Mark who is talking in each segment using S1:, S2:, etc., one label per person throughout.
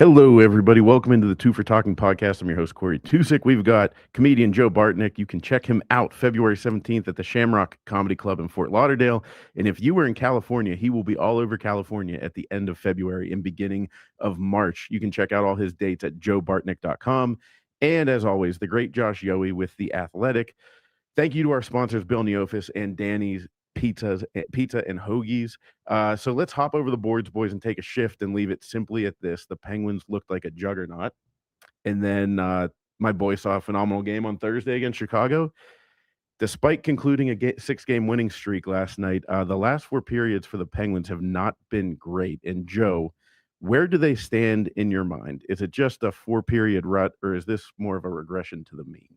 S1: Hello, everybody. Welcome into the Two for Talking podcast. I'm your host, Corey Tusick. We've got comedian Joe Bartnick. You can check him out February 17th at the Shamrock Comedy Club in Fort Lauderdale. And if you were in California, he will be all over California at the end of February and beginning of March. You can check out all his dates at joebartnick.com. And as always, the great Josh Yohe with The Athletic. Thank you to our sponsors, Bill Neofis and Danny's Pizza and Hoagies. So let's hop over the boards, boys, and take a shift and leave it simply at this. The Penguins looked like a juggernaut. And then my boys saw a phenomenal game on Thursday against Chicago. Despite concluding a 6-game winning streak last night, the last 4 periods for the Penguins have not been great. And Joe, where do they stand in your mind? Is it just a 4-period rut, or is this more of a regression to the mean?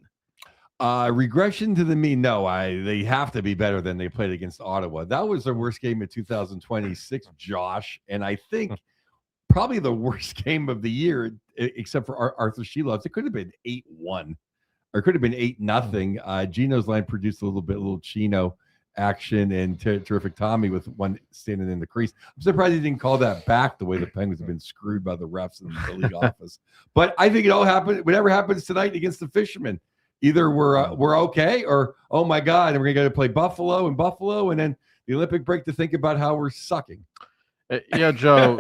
S2: Regression to the mean. No, they have to be better than they played against Ottawa. That was their worst game in 2026, Josh. And I think probably the worst game of the year, except for Arthur Shelovs. It could have been 8-1 or it could have been 8-0. Gino's line produced a little Chino action and terrific Tommy with one standing in the crease. I'm surprised he didn't call that back the way the Penguins have been screwed by the refs in the league office. But I think it all happened. Whatever happens tonight against the Fishermen, either we're okay or, oh, my God, and we're going to play Buffalo, and then the Olympic break to think about how we're sucking.
S3: Yeah, Joe,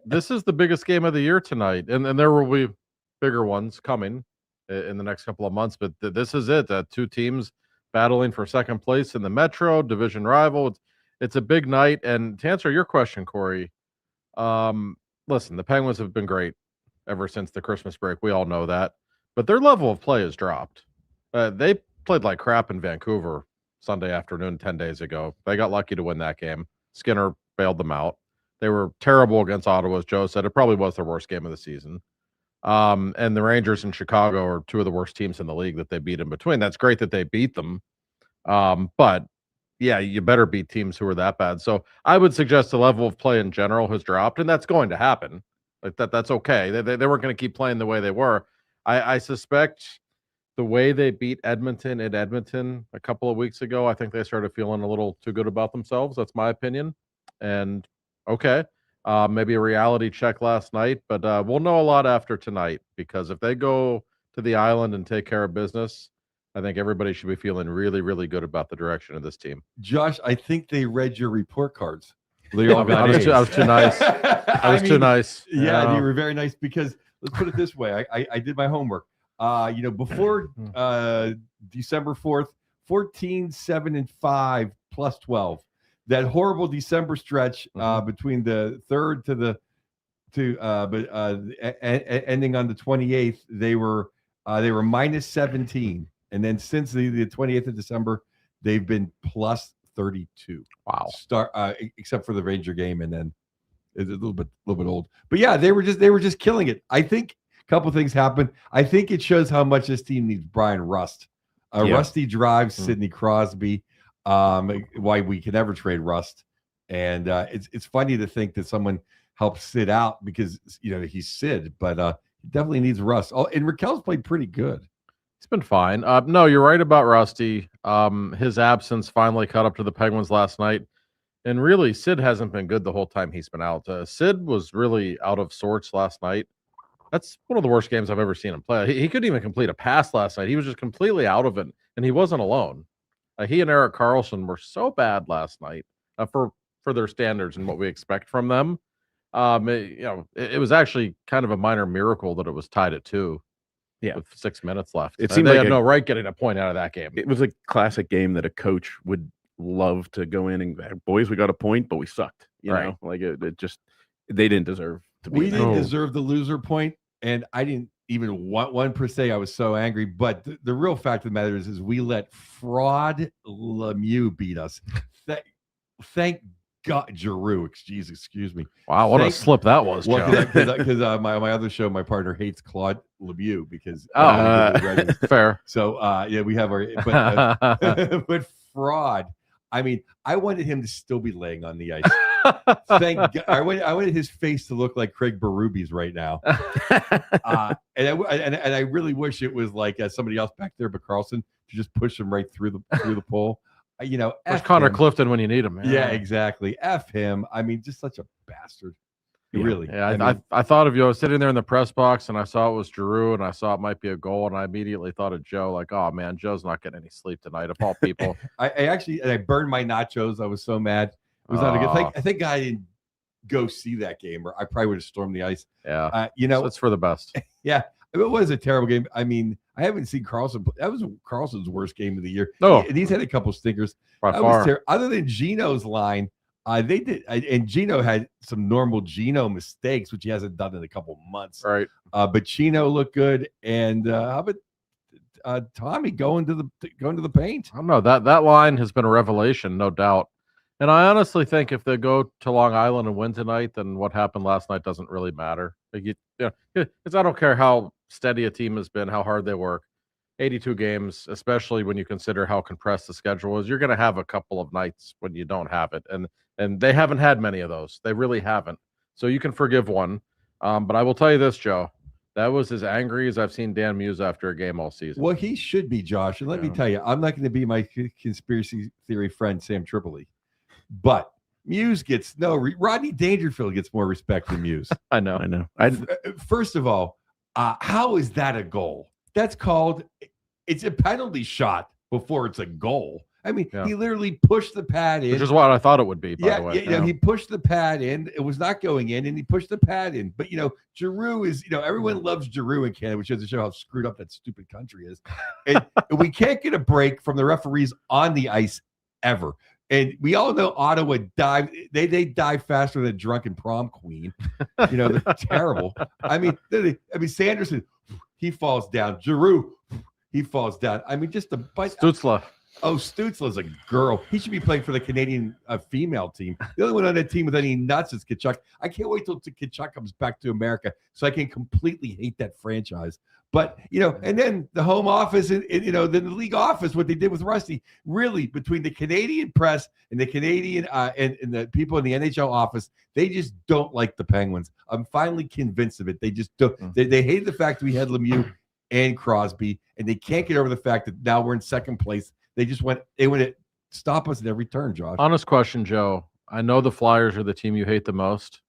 S3: this is the biggest game of the year tonight, and there will be bigger ones coming in the next couple of months, but this is it. 2 teams battling for second place in the Metro, division rival. It's a big night, and to answer your question, Corey, listen, the Penguins have been great ever since the Christmas break. We all know that. But their level of play has dropped. They played like crap in Vancouver Sunday afternoon 10 days ago. They got lucky to win that game. Skinner bailed them out. They were terrible against Ottawa, as Joe said. It probably was their worst game of the season. And the Rangers in Chicago are 2 of the worst teams in the league that they beat in between. That's great that they beat them. But, yeah, you better beat teams who are that bad. So I would suggest the level of play in general has dropped, and that's going to happen. Like that's okay. They weren't going to keep playing the way they were. I suspect the way they beat Edmonton at Edmonton a couple of weeks ago, I think they started feeling a little too good about themselves. That's my opinion. And okay, maybe a reality check last night, but we'll know a lot after tonight, because if they go to the island and take care of business, I think everybody should be feeling really, really good about the direction of this team.
S2: Josh, I think they read your report cards.
S3: They all got I was too nice. Too nice.
S2: Yeah, you were very nice, because let's put it this way. I did my homework. Before December 4th, 14-7-5 plus 12. That horrible December stretch between the 3rd ending on the 28th, they were minus 17, and then since the 28th of December, they've been plus 32.
S3: Wow.
S2: Except for the Ranger game, and then it's a little bit old. But yeah, they were just killing it. I think a couple things happened. I think it shows how much this team needs Brian Rust. Rusty drives Sidney Crosby. Why we can never trade Rust. And it's funny to think that someone helped Sid out, because he's Sid, but he definitely needs Rust. Oh, and Raquel's played pretty good.
S3: He's been fine. No, you're right about Rusty. His absence finally caught up to the Penguins last night. And really, Sid hasn't been good the whole time he's been out. Sid was really out of sorts last night. That's one of the worst games I've ever seen him play. He couldn't even complete a pass last night. He was just completely out of it, and he wasn't alone. He and Erik Karlsson were so bad last night for their standards and what we expect from them. It was actually kind of a minor miracle that it was tied at 2. Yeah, with 6 minutes left.
S1: It seemed
S3: they
S1: like
S3: had no right getting a point out of that game.
S1: It was a classic game that a coach would love to go in and, boys, we got a point, but we sucked. You know, like it just, they didn't deserve to be.
S2: We didn't deserve the loser point, and I didn't even want one per se. I was so angry, but the real fact of the matter is we let fraud Lemieux beat us. Thank God, Giroux. Excuse me.
S3: Wow, what a slip that was.
S2: Because my other show, my partner hates Claude Lemieux because
S3: fair.
S2: So we have our but fraud. I mean, I wanted him to still be laying on the ice. Thank God. I wanted his face to look like Craig Berube's right now. And I really wish it was like somebody else back there, but Karlsson, to just push him right through the pole.
S3: There's Connor Clifton when you need him.
S2: Yeah, exactly. F him. I mean, just such a bastard.
S1: Yeah.
S2: Really.
S3: Yeah, I thought of you. I was sitting there in the press box and I saw it was Giroux and I saw it might be a goal. And I immediately thought of Joe, like, oh man, Joe's not getting any sleep tonight of all people.
S2: I actually I burned my nachos. I was so mad. It was not a good thing. I think I didn't go see that game, or I probably would have stormed the ice.
S3: Yeah.
S2: So
S3: it's for the best.
S2: Yeah. It was a terrible game. I mean, I haven't seen Carlson. That was Carlson's worst game of the year.
S3: Oh.
S2: And he's had a couple stinkers.
S3: By
S2: That
S3: far.
S2: was other than Gino's line, they did, and Gino had some normal Gino mistakes, which he hasn't done in a couple months.
S3: Right.
S2: But Gino looked good, and how about Tommy going to the paint?
S3: I don't know. That line has been a revelation, no doubt. And I honestly think if they go to Long Island and win tonight, then what happened last night doesn't really matter. Like because I don't care how steady a team has been, how hard they work. 82 games, especially when you consider how compressed the schedule is, you're going to have a couple of nights when you don't have it, and they haven't had many of those. They really haven't. So you can forgive one. But I will tell you this, Joe. That was as angry as I've seen Dan Muse after a game all season.
S2: Well, he should be, Josh. And let me tell you, I'm not going to be my conspiracy theory friend, Sam Tripoli. But Muse gets Rodney Dangerfield gets more respect than Muse.
S3: I know.
S2: First of all, how is that a goal? That's called, it's a penalty shot before it's a goal. I mean, he literally pushed the pad in.
S3: Which is what I thought it would be, by the way.
S2: Yeah, he pushed the pad in. It was not going in, and he pushed the pad in. But, Giroux is, everyone loves Giroux in Canada, which goes to show how screwed up that stupid country is. And we can't get a break from the referees on the ice ever. And we all know Ottawa dive. They dive faster than a drunken prom queen. They're terrible. I mean, Sanderson, he falls down. Giroux, he falls down. I mean, just the bite.
S3: Stützle.
S2: Oh, Stützle's a girl. He should be playing for the Canadian female team. The only one on that team with any nuts is Tkachuk. I can't wait till Tkachuk comes back to America so I can completely hate that franchise. But, and then the home office, then the league office, what they did with Rusty, really between the Canadian press and the Canadian and the people in the NHL office, they just don't like the Penguins. I'm finally convinced of it. They just don't. They hate the fact that we had Lemieux and Crosby, and they can't get over the fact that now we're in second place. They want to stop us at every turn, Josh.
S3: Honest question, Joe. I know the Flyers are the team you hate the most.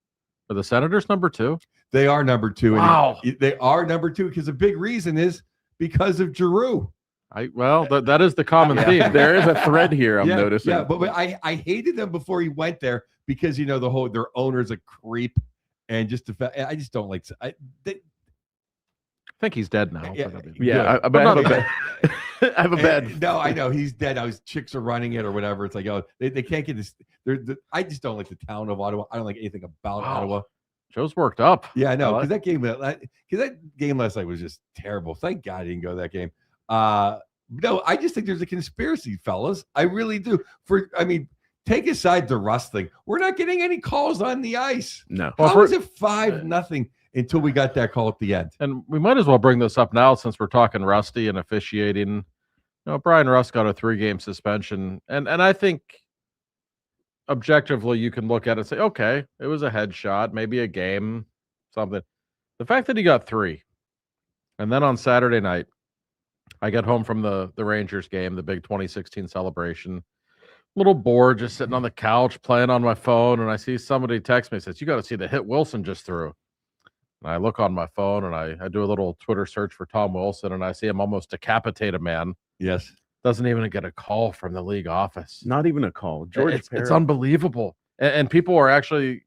S3: Are the Senators number 2?
S2: They are number 2.
S3: Wow.
S2: And they are number 2 because a big reason is because of Giroux.
S3: That is the common theme.
S1: There is a thread here I'm noticing.
S2: Yeah, but I hated them before he went there because, their owner's a creep. And I just don't like –
S3: I think he's dead now.
S1: I have a bad.
S2: No, I know he's dead. Now his chicks are running it or whatever. It's like, they can't get this. I just don't like the town of Ottawa. I don't like anything about Ottawa.
S3: Joe's worked up.
S2: Yeah, I know. Because that game last night was just terrible. Thank God I didn't go to that game. No, I just think there's a conspiracy, fellas. I really do. Take aside the Rust thing. We're not getting any calls on the ice.
S1: No.
S2: How is it 5-0 until we got that call at the end?
S3: And we might as well bring this up now since we're talking Rusty and officiating. Brian Rust got a 3-game suspension. And I think objectively you can look at it and say, okay, it was a headshot, maybe a game, something. The fact that he got 3, and then on Saturday night, I got home from the Rangers game, the big 2016 celebration. Little bored, just sitting on the couch playing on my phone, and I see somebody text me and says, "You got to see the hit Wilson just threw." And I look on my phone and I do a little Twitter search for Tom Wilson, and I see him almost decapitate a man.
S2: Yes.
S3: Doesn't even get a call from the league office.
S1: Not even a call.
S3: It's unbelievable. And people are actually,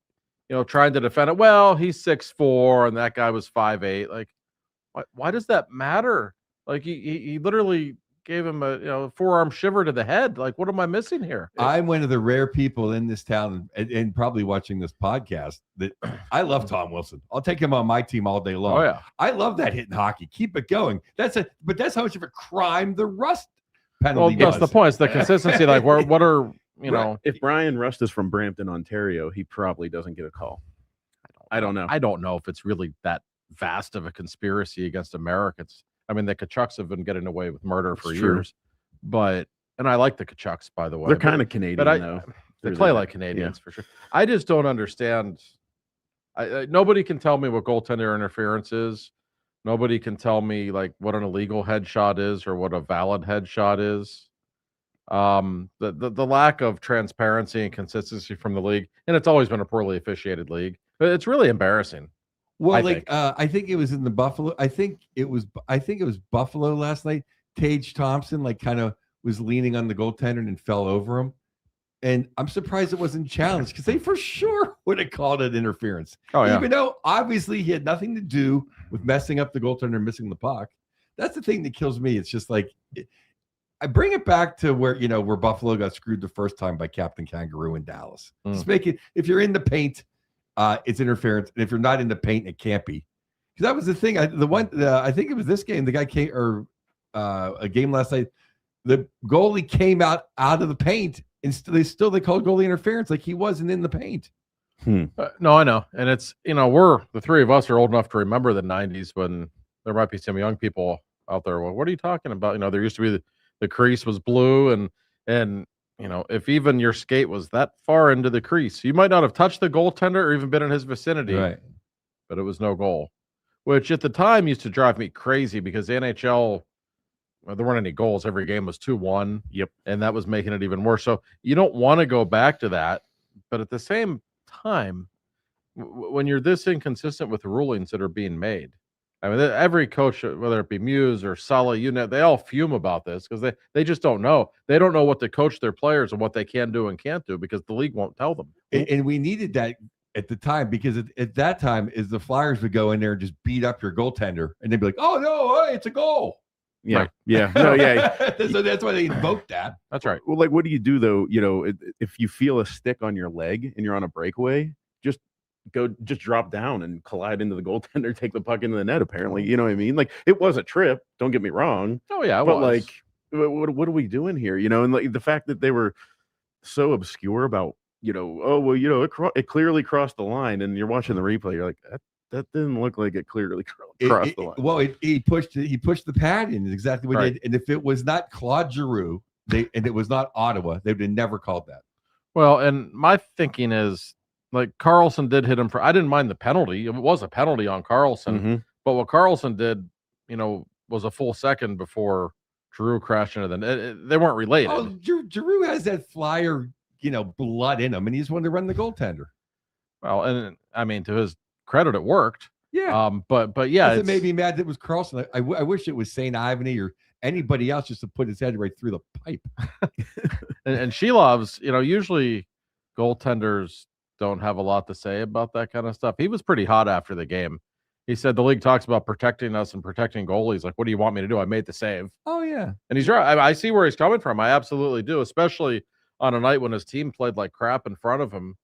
S3: trying to defend it. Well, he's 6'4", and that guy was 5'8". Like, why does that matter? Like, he literally gave him a forearm shiver to the head. Like, what am I missing here?
S2: I'm one of the rare people in this town and probably watching this podcast that I love Tom Wilson. I'll take him on my team all day long.
S3: Oh, yeah.
S2: I love that hitting hockey. Keep it going. But that's how much of a crime the Rust penalty
S3: was. That's the point. It's the consistency. Like, what are,
S1: if Brian Rust is from Brampton, Ontario, he probably doesn't get a call. I don't know.
S3: I don't know if it's really that vast of a conspiracy against Americans. I mean, the Tkachuks have been getting away with murder for years, and I like the Tkachuks, by the way.
S1: They're kind of Canadian, though.
S3: They play like Canadians for sure. I just don't understand. Nobody can tell me what goaltender interference is. Nobody can tell me like what an illegal headshot is or what a valid headshot is. The lack of transparency and consistency from the league, and it's always been a poorly officiated league. It's really embarrassing.
S2: Well,
S3: I
S2: like
S3: think.
S2: I think it was in the Buffalo. I think it was Buffalo last night. Tage Thompson like kind of was leaning on the goaltender and fell over him. And I'm surprised it wasn't challenged because they for sure would have called it interference.
S3: Oh, yeah.
S2: Even though obviously he had nothing to do with messing up the goaltender and missing the puck. That's the thing that kills me. It's just like I bring it back to where where Buffalo got screwed the first time by Captain Kangaroo in Dallas. Just make it if you're in the paint, it's interference, and if you're not in the paint, it can't be. Because that was the thing. I think it was this game. The guy came or a game last night. The goalie came out of the paint. And they called goalie interference like he wasn't in the paint.
S3: No, I know. And it's, we're the three of us are old enough to remember the 90s when there might be some young people out there. Well, what are you talking about? There used to be the crease was blue and if even your skate was that far into the crease, you might not have touched the goaltender or even been in his vicinity.
S2: Right.
S3: But it was no goal, which at the time used to drive me crazy because the NHL, there weren't any goals. Every game was 2-1.
S1: Yep.
S3: And that was making it even worse. So you don't want to go back to that. But at the same time, when you're this inconsistent with the rulings that are being made, I mean, every coach, whether it be Muse or Sully, they all fume about this because they just don't know. They don't know what to coach their players and what they can do and can't do because the league won't tell them.
S2: And we needed that at the time because at that time is the Flyers would go in there and just beat up your goaltender and they'd be like, oh, no, hey, it's a goal.
S1: Yeah.
S3: Right.
S1: Yeah. No, yeah.
S2: So that's why they invoked that.
S3: That's right.
S1: Well, like, what do you do though? If you feel a stick on your leg and you're on a breakaway, just drop down and collide into the goaltender, take the puck into the net. Apparently, you know what I mean? Like, it was a trip. Don't get me wrong.
S3: Oh yeah,
S1: but like, what are we doing here? And like the fact that they were so obscure about, it clearly crossed the line, and you're watching the replay, you're like, that didn't look like it clearly crossed the line.
S2: Well, he pushed the pad in is exactly what he did. And if it was not Claude Giroux, and it was not Ottawa, they would have never called that.
S3: Well, and my thinking is like Carlson did hit him I didn't mind the penalty. It was a penalty on Carlson, but what Carlson did, was a full second before Giroux crashed into the net. They weren't related.
S2: Oh, Giroux has that Flyer, blood in him, and he just wanted to run the goaltender.
S3: Well, and I mean, to his credit, it worked.
S2: Yeah.
S3: But yeah,
S2: it made me mad that it was Carlson. I wish it was St. Ivany or anybody else just to put his head right through the pipe.
S3: and she loves, usually goaltenders don't have a lot to say about that kind of stuff. He was pretty hot after the game. He said the league talks about protecting us and protecting goalies. Like, what do you want me to do? I made the save.
S2: Oh, yeah.
S3: And he's right. I see where he's coming from. I absolutely do, especially on a night when his team played like crap in front of him.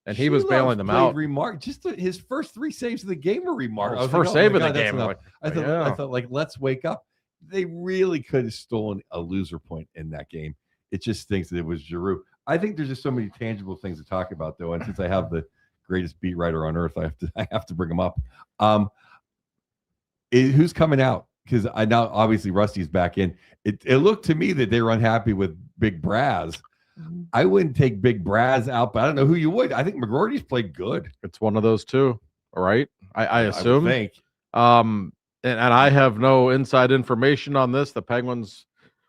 S3: And he was bailing them out.
S2: His first 3 saves of the game were remarkable.
S3: His first save of the game.
S2: I thought, let's wake up. They really could have stolen a loser point in that game. It just stinks that it was Giroux. I think there's just so many tangible things to talk about, though. And since I have the greatest beat writer on earth, I have to bring him up. Who's coming out? Because I now obviously Rusty's back in. It looked to me that they were unhappy with Big Braz. I wouldn't take Big Braz out, but I don't know who you would. I think McGroarty's played good.
S3: It's one of those two, all right? I assume.
S2: I think.
S3: And I have no inside information on this. The Penguins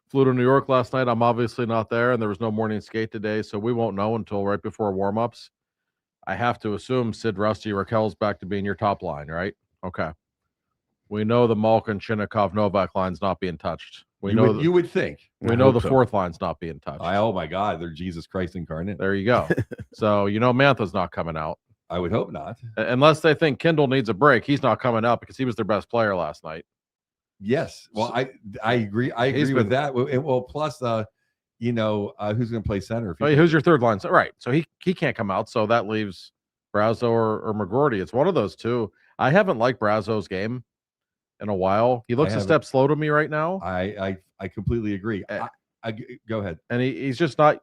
S3: flew to New York last night. I'm obviously not there, and there was no morning skate today, so we won't know until right before warm-ups. I have to assume Sid, Rusty, Raquel's back to being your top line, right? Okay. We know the Malkin, Chinnikov, Novak line's not being touched.
S2: You would think.
S3: We know the fourth line's not being touched.
S2: Oh my God, they're Jesus Christ incarnate.
S3: There you go. So Mantha's not coming out.
S2: I would hope not.
S3: Unless they think Kindle needs a break, he's not coming out because he was their best player last night.
S2: Yes. Well, I agree. I agree with that. Well, plus who's going to play center?
S3: Who's your third line? So, right. So he can't come out. So that leaves Brazo or McGroarty. It's one of those two. I haven't liked Brazo's game in a while. He looks a step slow to me right now.
S2: I completely agree. I go ahead.
S3: And he's not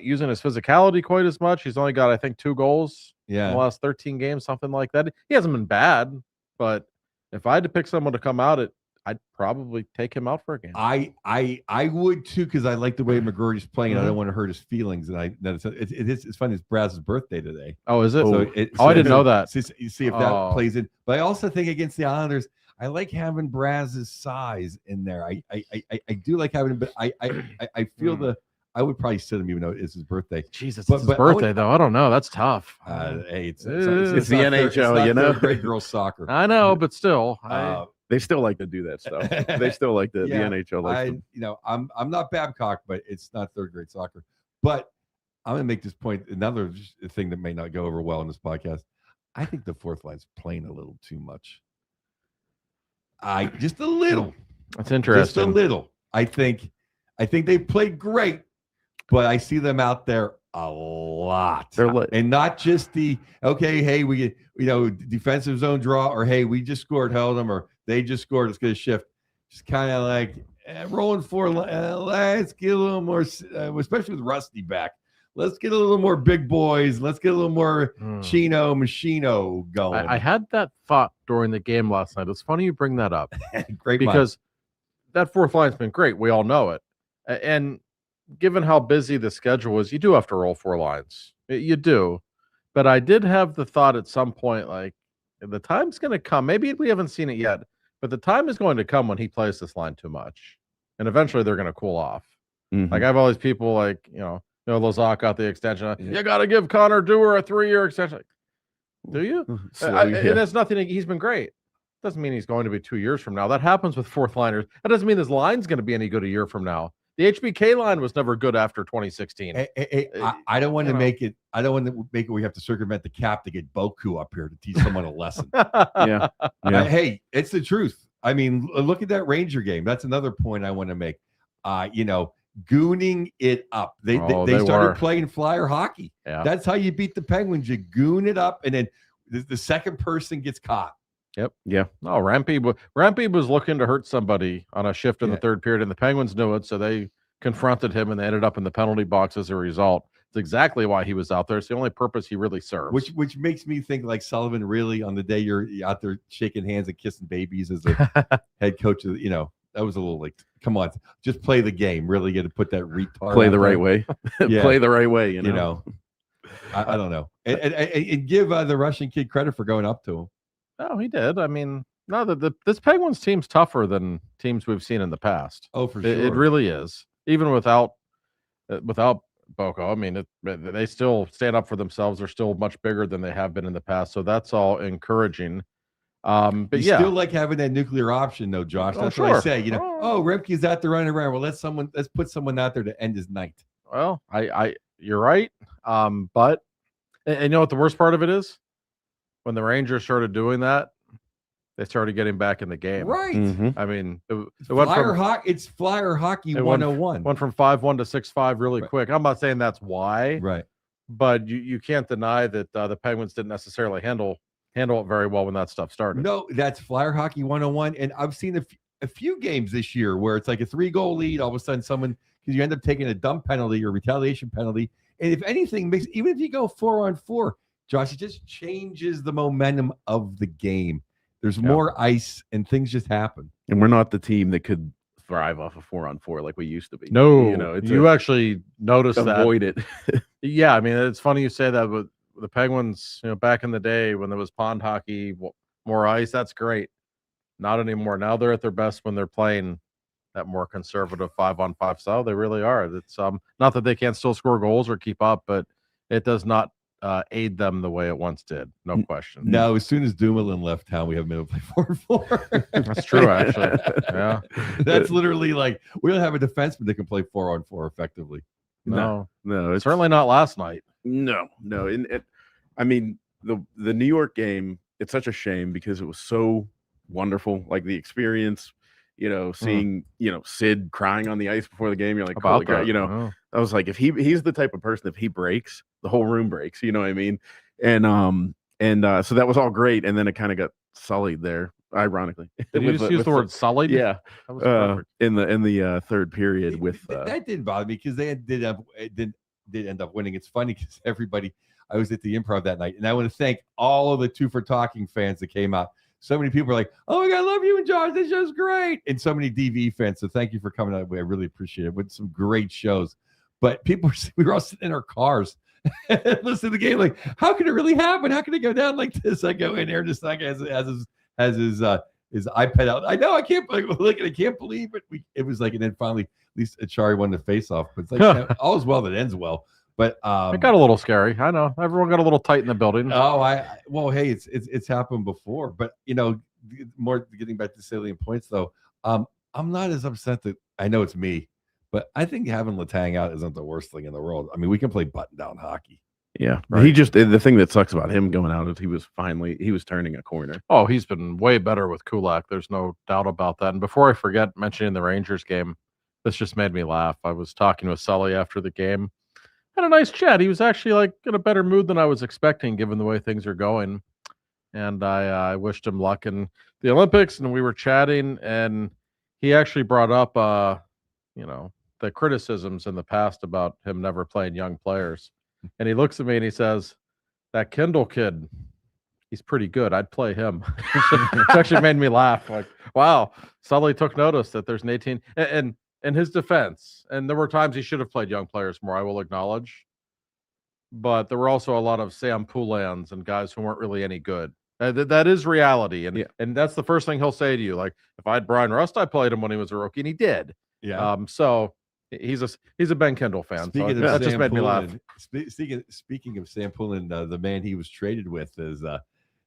S3: using his physicality quite as much. He's only got, I think, 2 goals in the last 13 games, something like that. He hasn't been bad, but if I had to pick someone to come out, I'd probably take him out for a game.
S2: I would too, because I like the way McGroarty's playing, and I don't want to hurt his feelings. And it's funny. It's Braz's birthday today.
S3: Oh, is it?
S2: I
S3: didn't know that.
S2: You see if that plays in. But I also think against the Islanders, I like having Braz's size in there. I do like having him, but I feel I would probably sit him even though it's his birthday.
S3: Jesus,
S2: But-
S3: it's his
S2: but I would-
S3: birthday though. I don't know. That's tough.
S2: Hey, it's
S1: It's
S2: not
S1: the
S2: third-
S1: NHL,
S2: it's
S1: you
S2: not
S1: know?
S2: third grade girls soccer.
S3: I know, but still,
S1: They still like to do that stuff. They still like the
S2: Yeah,
S1: NHL. Likes them.
S2: I'm not Babcock, but it's not third grade soccer. But I'm going to make this point. Another thing that may not go over well in this podcast. I think the fourth line's playing a little too much. Just a little.
S3: that's
S2: Just a
S3: interesting.
S2: little. I think they played great, but I see them out there a lot.
S1: They're li-
S2: And not just hey, we get, defensive zone draw, or hey, we just scored, held them, or they just scored, let's get a shift. Just kind of like rolling for, let's get a little more, especially with Rusty back. Let's get a little more big boys. Let's get a little more Chino Machino going.
S3: I had that thought during the game last night. It's funny you bring that up
S2: Great
S3: because that fourth line's been great. We all know it. And given how busy the schedule is, you do have to roll 4 lines. You do. But I did have the thought at some point, like, the time's going to come. Maybe we haven't seen it yet, but the time is going to come when he plays this line too much. And eventually they're going to cool off.
S1: Mhm.
S3: Like, I have all these people like, Lazak got the extension. You got to give Connor Dewar a 3-year extension. Do you? And it's nothing. He's been great. Doesn't mean he's going to be 2 years from now. That happens with fourth liners. That doesn't mean this line's going to be any good a year from now. The HBK line was never good after 2016.
S2: I don't want to make it. I don't want to make it. We have to circumvent the cap to get Boku up here to teach someone a lesson.
S1: Yeah.
S2: Hey, it's the truth. I mean, look at that Ranger game. That's another point I want to make. Gooning it up. They started playing flyer hockey.
S3: Yeah.
S2: That's how you beat the Penguins. You goon it up, and then the second person gets caught.
S3: Yep. Yeah. No, Rampy was looking to hurt somebody on a shift in the third period, and the Penguins knew it, so they confronted him, and they ended up in the penalty box as a result. It's exactly why he was out there. It's the only purpose he really serves.
S2: Which makes me think like Sullivan really on the day you're out there shaking hands and kissing babies as a head coach of that was a little like, come on, just play the game. Really get to put that retard.
S1: Play the right way.
S2: Yeah.
S1: Play the right way. You know.
S2: I don't know. And give the Russian kid credit for going up to him.
S3: No, he did. I mean, no, this Penguins team's tougher than teams we've seen in the past.
S2: Oh, for sure.
S3: It really is. Even without Boko, I mean, they still stand up for themselves. They're still much bigger than they have been in the past. So that's all encouraging. But
S2: you still like having that nuclear option, though, Josh. That's what I say. Remke's out there running around. Well, let's put someone out there to end his night.
S3: Well, you're right. But and you know what the worst part of it is? When the Rangers started doing that, they started getting back in the game.
S2: Right.
S1: Mm-hmm.
S3: I mean,
S2: it's flyer hockey 101.
S3: Went from 5-1 to 6-5 really quick. I'm not saying that's why.
S2: Right.
S3: But you can't deny that the Penguins didn't necessarily handle it very well when that stuff started.
S2: No, that's flyer hockey 101. And I've seen a few games this year where it's like a 3-goal lead. All of a sudden, because you end up taking a dump penalty or retaliation penalty. And if anything, even if you go 4-on-4, Josh, it just changes the momentum of the game. There's more ice and things just happen.
S1: And we're not the team that could thrive off of 4-on-4 like we used to be.
S3: No, you actually noticed that.
S1: Avoid it.
S3: Yeah, I mean, it's funny you say that, but the Penguins, back in the day when there was pond hockey, more ice, that's great. Not anymore. Now they're at their best when they're playing that more conservative 5-on-5 style. They really are. It's not that they can't still score goals or keep up, but it does not aid them the way it once did. No question.
S2: No, as soon as Dumoulin left town, we haven't been able to play 4-on-4.
S3: That's true, actually. Yeah.
S2: That's literally like we don't have a defenseman that can play 4-on-4 effectively.
S3: No,
S1: it's
S3: certainly not last night.
S1: No. I mean, the New York game, it's such a shame because it was so wonderful. Like the experience, seeing, Sid crying on the ice before the game. You're like, holy crap, I was like, if he's the type of person, if he breaks, the whole room breaks, you know what I mean? And so that was all great. And then it kind of got sullied there, ironically.
S3: Did you just use the word sullied?
S1: Yeah.
S3: That was perfect.
S1: In the third period with
S2: that didn't bother me because they did end up winning. It's funny because I was at the Improv that night, and I want to thank all of the Two for Talking fans that came out. So many people are like, "Oh my God, I love you and Josh. This show's great," and so many DV fans. So thank you for coming out. I really appreciate it. With some great shows, but we were all sitting in our cars listening to the game. Like, how can it really happen? How can it go down like this? I go in there, just like has his his iPad out. I know, I can't believe it. It was like, and then finally, at least Achari won the face-off. But it's like, all's well that ends well. But
S3: it got a little scary. I know everyone got a little tight in the building.
S2: Oh, well, hey, it's happened before. But more getting back to salient points though. I'm not as upset that I know it's me, but I think having Letang out isn't the worst thing in the world. I mean, we can play button-down hockey.
S1: Yeah, right. He just the thing that sucks about him going out is he was turning a corner.
S3: Oh, he's been way better with Kulak. There's no doubt about that. And before I forget mentioning the Rangers game, this just made me laugh. I was talking with Sully after the game. Had a nice chat. He was actually like in a better mood than I was expecting, given the way things are going. And I wished him luck in the Olympics. And we were chatting, and he actually brought up, the criticisms in the past about him never playing young players. And he looks at me and he says, "That Kendall kid, he's pretty good. I'd play him." It actually made me laugh. Like, wow, Sully took notice that there's an 18. And in his defense, and there were times he should have played young players more, I will acknowledge. But there were also a lot of Sam Poulans and guys who weren't really any good. That is reality. And that's the first thing he'll say to you. Like, if I had Brian Rust, I played him when he was a rookie, and he did.
S2: Yeah.
S3: So he's a Ben Kendall fan.
S2: Speaking
S3: so that just made me laugh.
S2: Speaking of Sam Poulin, the man he was traded with is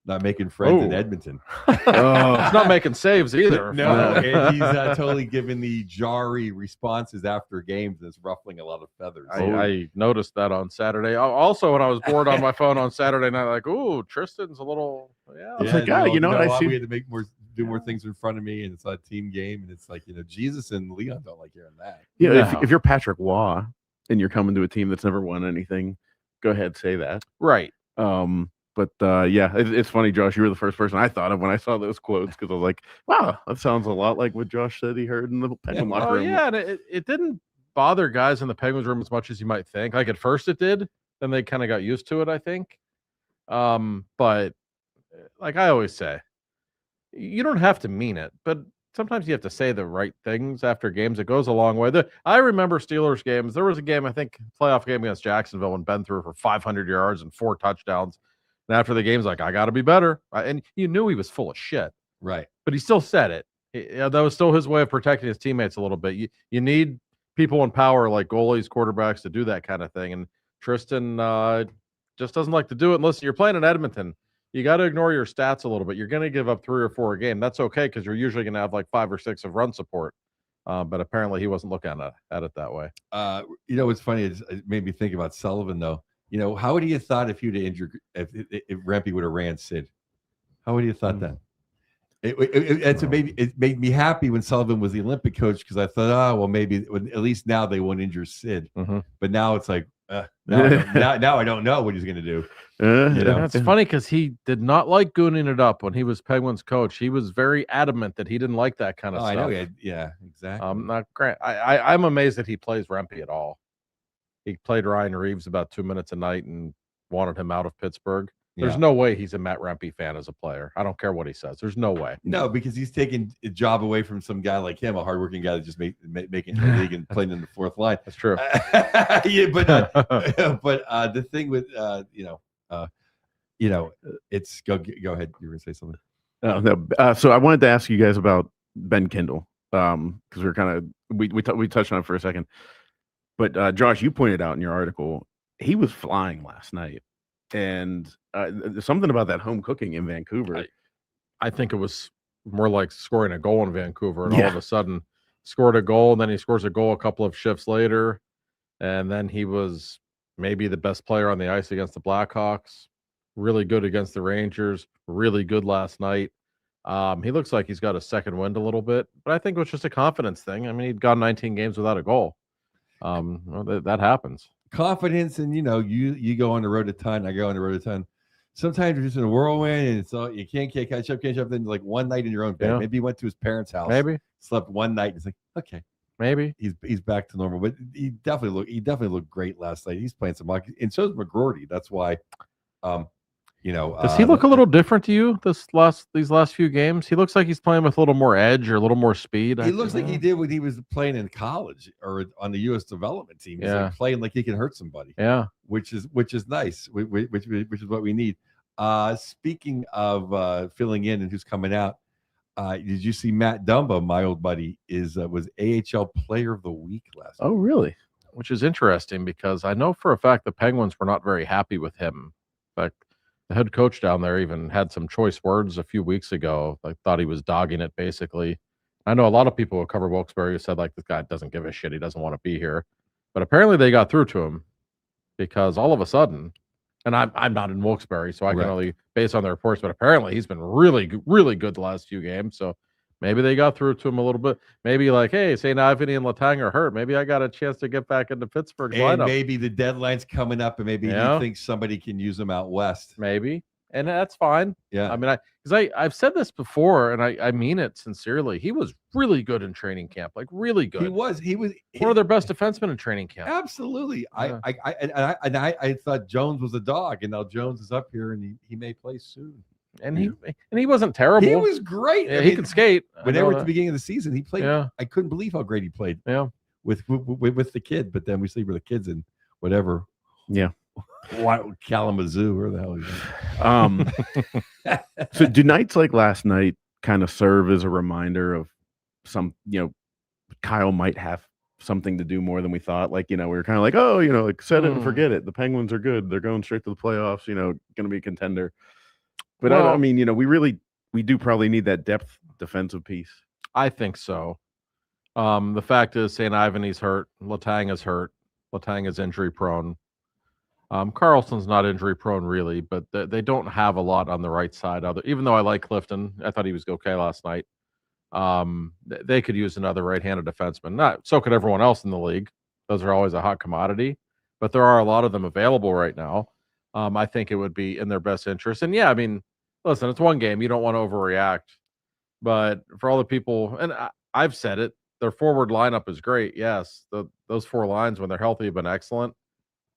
S2: not making friends in Edmonton.
S3: He's not making saves either.
S2: No, and he's totally giving the jarry responses after games, and it's ruffling a lot of feathers.
S3: I noticed that on Saturday. Also, when I was bored on my phone on Saturday night, like, ooh, Tristan's a little,
S1: I was like, I see.
S2: We had to do more things in front of me, and it's a team game, and it's like, Jesus and Leon don't like hearing that.
S1: Yeah, no. If you're Patrick Waugh and you're coming to a team that's never won anything, go ahead, say that.
S3: Right.
S1: But it's funny, Josh. You were the first person I thought of when I saw those quotes, because I was like, wow, that sounds a lot like what Josh said he heard in the Penguin locker room.
S3: Yeah, and it didn't bother guys in the Penguins room as much as you might think. Like, at first it did, then they kind of got used to it, I think. But like I always say, you don't have to mean it, but sometimes you have to say the right things after games. It goes a long way. I remember Steelers games. There was a game, I think, playoff game against Jacksonville, when Ben threw for 500 yards and 4 touchdowns. And after the game's like, I got to be better. And you knew he was full of shit.
S2: Right.
S3: But he still said it. That was still his way of protecting his teammates a little bit. You need people in power like goalies, quarterbacks to do that kind of thing. And Tristan just doesn't like to do it. And listen, you're playing in Edmonton. You got to ignore your stats a little bit. You're going to give up 3 or 4 a game. That's okay, because you're usually going to have like 5 or 6 of run support. But apparently he wasn't looking at it that way.
S2: What's funny is it made me think about Sullivan, though. How would he have thought if you'd have injured, if Rempe would have ran Sid? How would he have thought that? It made me happy when Sullivan was the Olympic coach, because I thought, well, maybe at least now they won't injure Sid.
S3: Mm-hmm.
S2: But now it's like, now I don't know what he's going to do.
S3: It's funny, because he did not like gooning it up when he was Penguins coach. He was very adamant that he didn't like that kind of stuff.
S2: I know. Yeah, exactly.
S3: Not great. I'm amazed that he plays Rempe at all. He played Ryan Reeves about 2 minutes a night and wanted him out of Pittsburgh. There's no way he's a Matt Rempe fan as a player. I don't care what he says. There's no way.
S2: No, because he's taking a job away from some guy like him, a hardworking guy that just making the league and playing in the 4th line.
S3: That's true.
S2: But the thing with it's go ahead. You were gonna say something.
S1: No. So I wanted to ask you guys about Ben Kendall, because we're kind of we touched on it for a second. But Josh, you pointed out in your article he was flying last night, and something about that home cooking in Vancouver.
S3: I think it was more like scoring a goal in Vancouver, and all of a sudden scored a goal, and then he scores a goal a couple of shifts later, and then he was maybe the best player on the ice against the Blackhawks. Really good against the Rangers. Really good last night. He looks like he's got a second wind a little bit, but I think it was just a confidence thing. I mean, he'd gone 19 games without a goal. That happens.
S2: Confidence, and you go on the road a ton. I go on the road a ton. Sometimes you're just in a whirlwind, and it's all you can't catch up. Then like one night in your own bed. Maybe he went to his parents' house.
S3: Maybe
S2: slept one night. And it's like, okay,
S3: maybe
S2: he's back to normal. But he definitely looked great last night. He's playing some hockey, and so is McGroarty. That's why. Does
S3: he look a little different to you these last few games? He looks like he's playing with a little more edge or a little more speed.
S2: He looks like he did when he was playing in college or on the U.S. development team. He's like playing like he can hurt somebody.
S3: Yeah,
S2: which is nice. Which is what we need. Speaking of filling in and who's coming out, Did you see Matt Dumba, my old buddy, was AHL Player of the Week last
S1: Oh, really?
S3: which is interesting because I know for a fact the Penguins were not very happy with him. In fact, the head coach down there even had some choice words a few weeks ago. I thought he was dogging it, basically. I know a lot of people who cover Wilkes-Barre who said, like, this guy doesn't give a shit. He doesn't want to be here. But apparently they got through to him because all of a sudden, and I'm not in Wilkes-Barre, so I can only base on the reports, but apparently he's been really, really good the last few games. So maybe they got through to him a little bit. Maybe like, hey, St. Ivany and Letang are hurt. Maybe I got a chance to get back into Pittsburgh's
S2: and
S3: lineup.
S2: maybe the deadline's coming up, and maybe he thinks somebody can use him out west.
S3: Maybe, and that's fine.
S2: Yeah,
S3: I mean, I've said this before, and I mean it sincerely. He was really good in training camp, like really good.
S2: He was
S3: one of their best defensemen in training camp.
S2: Absolutely.
S3: Yeah.
S2: I thought Jones was a dog, and now Jones is up here, and he may play soon.
S3: And he wasn't terrible.
S2: He was great.
S3: Yeah, he could skate.
S2: When they were at the beginning of the season, he played.
S3: Yeah.
S2: I couldn't believe how great he played.
S3: Yeah,
S2: with the kid. But then we see where the kids and whatever.
S1: Yeah.
S2: Kalamazoo, where the hell is
S1: he? So do nights like last night kind of serve as a reminder of some? Kyle might have something to do more than we thought. Like we were kind of like, oh, like set it and forget it. The Penguins are good. They're going straight to the playoffs. Going to be a contender. But I mean, we do probably need that depth defensive piece.
S3: I think so. The fact is, St. Ivany's hurt. Letang is hurt. Letang is injury prone. Carlson's not injury prone really, but they don't have a lot on the right side. Even though I like Clifton, I thought he was okay last night. They could use another right-handed defenseman. So could everyone else in the league. Those are always a hot commodity, but there are a lot of them available right now. I think it would be in their best interest. And yeah, I mean, listen, it's one game. You don't want to overreact. But for all the people, and I've said it, their forward lineup is great. Yes, those four lines, when they're healthy, have been excellent.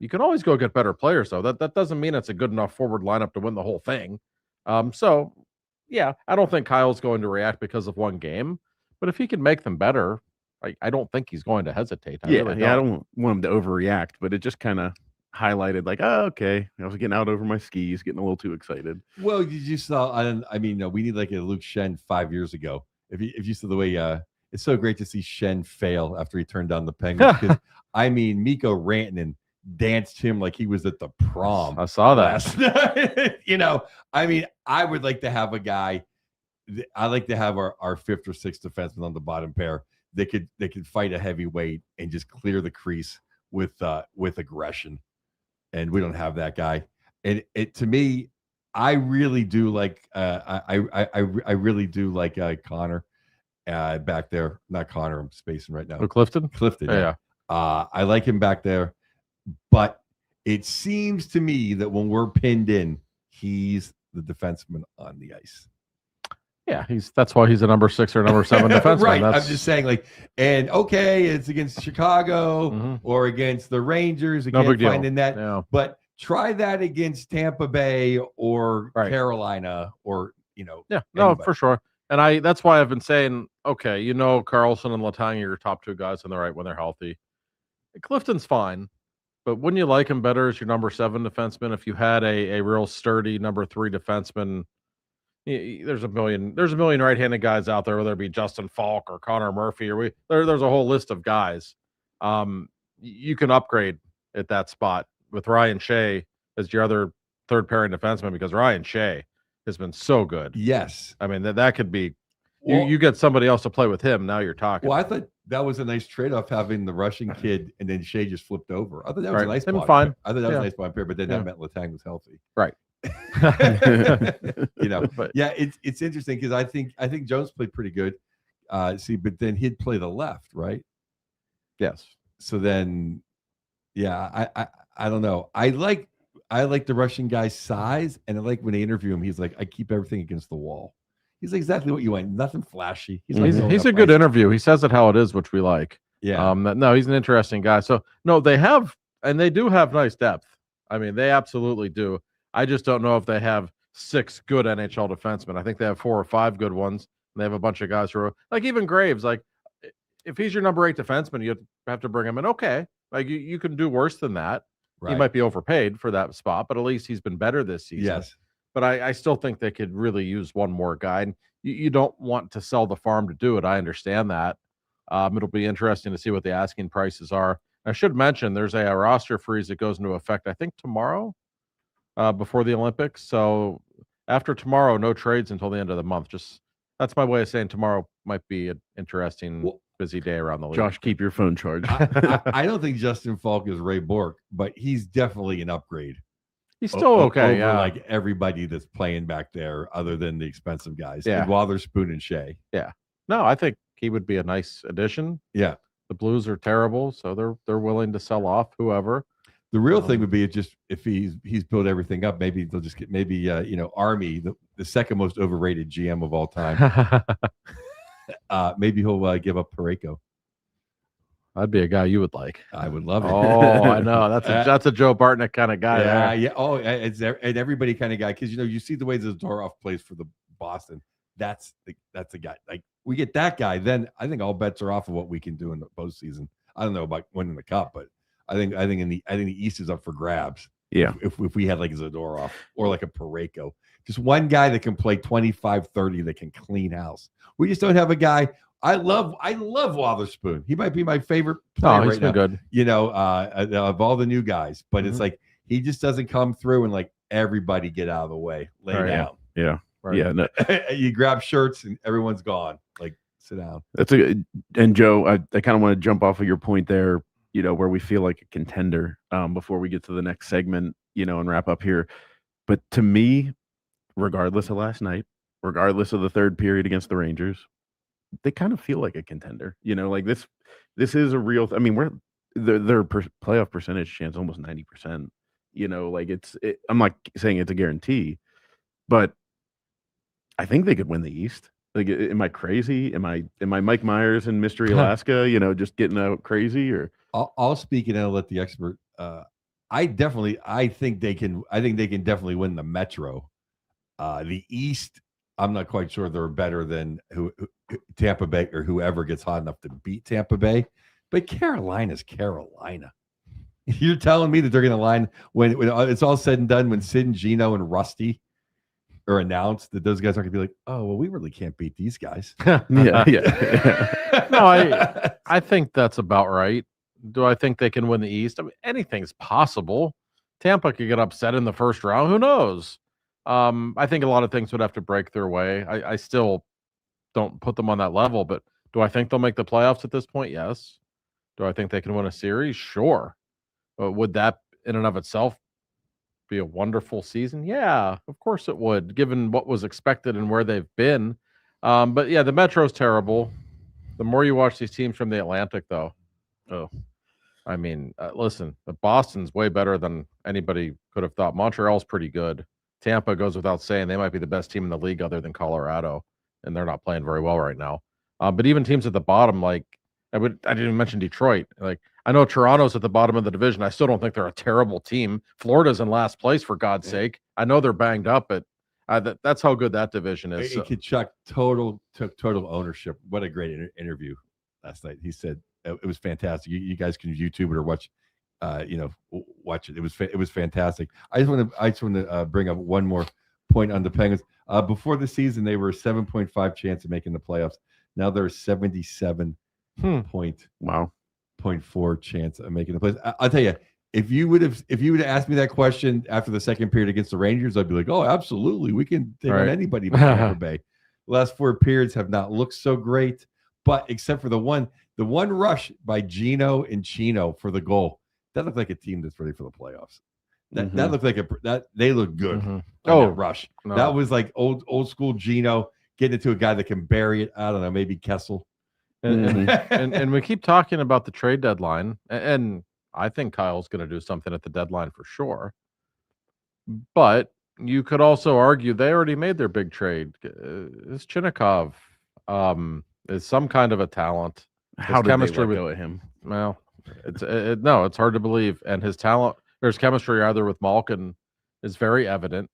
S3: You can always go get better players, though. That doesn't mean it's a good enough forward lineup to win the whole thing. So, yeah, I don't think Kyle's going to react because of one game. But if he can make them better, I don't think he's going to hesitate. I
S1: don't want him to overreact, but it just kind of highlighted like, oh, okay, I was getting out over my skis, getting a little too excited.
S2: Well, you saw. I mean, we need like a Luke Shen 5 years ago. If you saw the way, it's so great to see Shen fail after he turned down the Penguins. I mean, Mikko Rantanen danced him like he was at the prom.
S3: I saw that.
S2: I mean, I would like to have a guy. I like to have our fifth or sixth defenseman on the bottom pair that could fight a heavyweight and just clear the crease with aggression. And we don't have that guy. And it to me, I really do like I really do like Connor back there. Not Connor, I'm spacing right now.
S3: Oh, Clifton?
S2: Yeah. I like him back there. But it seems to me that when we're pinned in, he's the defenseman on the ice.
S3: Yeah, that's why he's a number 6 or number 7 defenseman.
S2: Right. I'm just saying, it's against Chicago or against the Rangers.
S3: No big deal.
S2: Finding that.
S3: Yeah.
S2: But try that against Tampa Bay or Carolina or
S3: Yeah, no, for sure. And that's why I've been saying, okay, Carlson and Letang are your top two guys on the right when they're healthy. Clifton's fine. But wouldn't you like him better as your number 7 defenseman if you had a real sturdy number 3 defenseman? There's a million right-handed guys out there, whether it be Justin Falk or Connor Murphy there's a whole list of guys. You can upgrade at that spot with Ryan Shea as your other third pairing defenseman because Ryan Shea has been so good.
S2: Yes,
S3: I mean that could be. You get somebody else to play with him. Now you're talking.
S2: Well, I thought that was a nice trade-off having the Russian kid and then Shea just flipped over. I thought that was a nice spot.
S3: Fine.
S2: I thought that was a nice spot pair, but then that meant Letang was healthy.
S3: Right.
S2: But yeah, it's interesting because I think Jones played pretty good. But then he'd play the left, right?
S3: Yes.
S2: So then, yeah, I don't know. I like the Russian guy's size, and I like when they interview him. He's like, I keep everything against the wall. He's like exactly what you want. Nothing flashy.
S3: He's a good interview. He says it how it is, which we like.
S2: Yeah.
S3: No, he's an interesting guy. So no, they do have nice depth. I mean, they absolutely do. I just don't know if they have 6 good NHL defensemen. I think they have 4 or 5 good ones. And they have a bunch of guys who are like even Graves. Like if he's your number 8 defenseman, you have to bring him in. Okay, like you can do worse than that. Right. He might be overpaid for that spot, but at least he's been better this season.
S2: Yes.
S3: but I still think they could really use one more guy. And you don't want to sell the farm to do it. I understand that. It'll be interesting to see what the asking prices are. I should mention there's a roster freeze that goes into effect, I think, tomorrow before the Olympics. So after tomorrow, no trades until the end of the month. Just that's my way of saying tomorrow might be an interesting, busy day around the league.
S1: Josh, keep your phone charged.
S2: I don't think Justin Falk is Ray Bork, but he's definitely an upgrade.
S3: He's still okay,
S2: over
S3: yeah.
S2: like everybody that's playing back there, other than the expensive guys.
S3: Yeah.
S2: And Wotherspoon and Shea.
S3: Yeah. No, I think he would be a nice addition.
S2: Yeah.
S3: The Blues are terrible, so they're willing to sell off whoever.
S2: The real thing would be just if he's built everything up, maybe they'll just get Army, the second most overrated GM of all time. Maybe he'll give up Parayko.
S3: That'd be a guy you would like.
S2: I would love it.
S3: Oh, I know. That's a Joe Bartnick kind of guy.
S2: Yeah,
S3: there.
S2: yeah. Oh, it's an everybody kind of guy, because you see the way Zadorov plays for the Boston. That's the guy. Like, we get that guy, then I think all bets are off of what we can do in the postseason. I don't know about winning the cup, but I think the East is up for grabs.
S1: Yeah.
S2: If we had like Zadorov or like a Parayko, just one guy that can play 25-30 that can clean house. We just don't have a guy. I love Wotherspoon. He might be my favorite player
S3: he's been good.
S2: Of all the new guys, but it's like he just doesn't come through and like everybody get out of the way, lay down.
S1: Yeah.
S3: Right.
S1: Yeah. No,
S2: You grab shirts and everyone's gone. Like, sit down.
S1: and Joe, I kind of want to jump off of your point there, where we feel like a contender before we get to the next segment, and wrap up here. But to me, regardless of last night, regardless of the third period against the Rangers, they kind of feel like a contender. Like this is a real. I mean, their playoff percentage chance almost 90%. Like I'm not saying it's a guarantee, but I think they could win the East. Like, am I crazy? Am I Mike Myers in Mystery Alaska? Just getting out crazy? Or
S2: I'll speak and I'll let the expert. I think they can definitely win the Metro. The East, I'm not quite sure they're better than who Tampa Bay or whoever gets hot enough to beat Tampa Bay. But Carolina's Carolina. You're telling me that they're going to line when it's all said and done, when Sid and Gino and Rusty are announced, that those guys aren't going to be like, oh, well, we really can't beat these guys.
S1: yeah.
S3: No, I think that's about right. Do I think they can win the East? I mean, anything's possible. Tampa could get upset in the first round. Who knows? I think a lot of things would have to break their way. I still don't put them on that level, but do I think they'll make the playoffs at this point? Yes. Do I think they can win a series? Sure. But would that in and of itself be a wonderful season? Yeah, of course it would, given what was expected and where they've been. But yeah, the Metro's terrible. The more you watch these teams from the Atlantic, though, I mean, listen, the Boston's way better than anybody could have thought. Montreal's pretty good. Tampa goes without saying. They might be the best team in the league other than Colorado, and they're not playing very well right now. But even teams at the bottom, like I didn't even mention Detroit. Like, I know Toronto's at the bottom of the division. I still don't think they're a terrible team. Florida's in last place, for God's sake. I know they're banged up, but that's how good that division is.
S2: Kachuk took total ownership. What a great interview last night. He said it was fantastic. You guys can YouTube it or watch it. It was fantastic. I just want to bring up one more point on the Penguins. Before the season, they were a 7.5 chance of making the playoffs. Now they're a 77 0.4 chance of making the playoffs. I'll tell you, if you would have asked me that question after the second period against the Rangers, I'd be like, oh, absolutely, we can take on anybody but Tampa Bay. The last four periods have not looked so great, but except for the one rush by Gino and Chino for the goal, that looked like a team that's ready for the playoffs. That looked like they looked good. That rush. No. That was like old school Gino getting it to a guy that can bury it. I don't know, maybe Kessel.
S3: And we keep talking about the trade deadline, and I think Kyle's going to do something at the deadline for sure. But you could also argue they already made their big trade. Is Chinnikov is some kind of a talent.
S1: How did they let go at him?
S3: Well, it's hard to believe. And his talent, there's chemistry either with Malkin is very evident.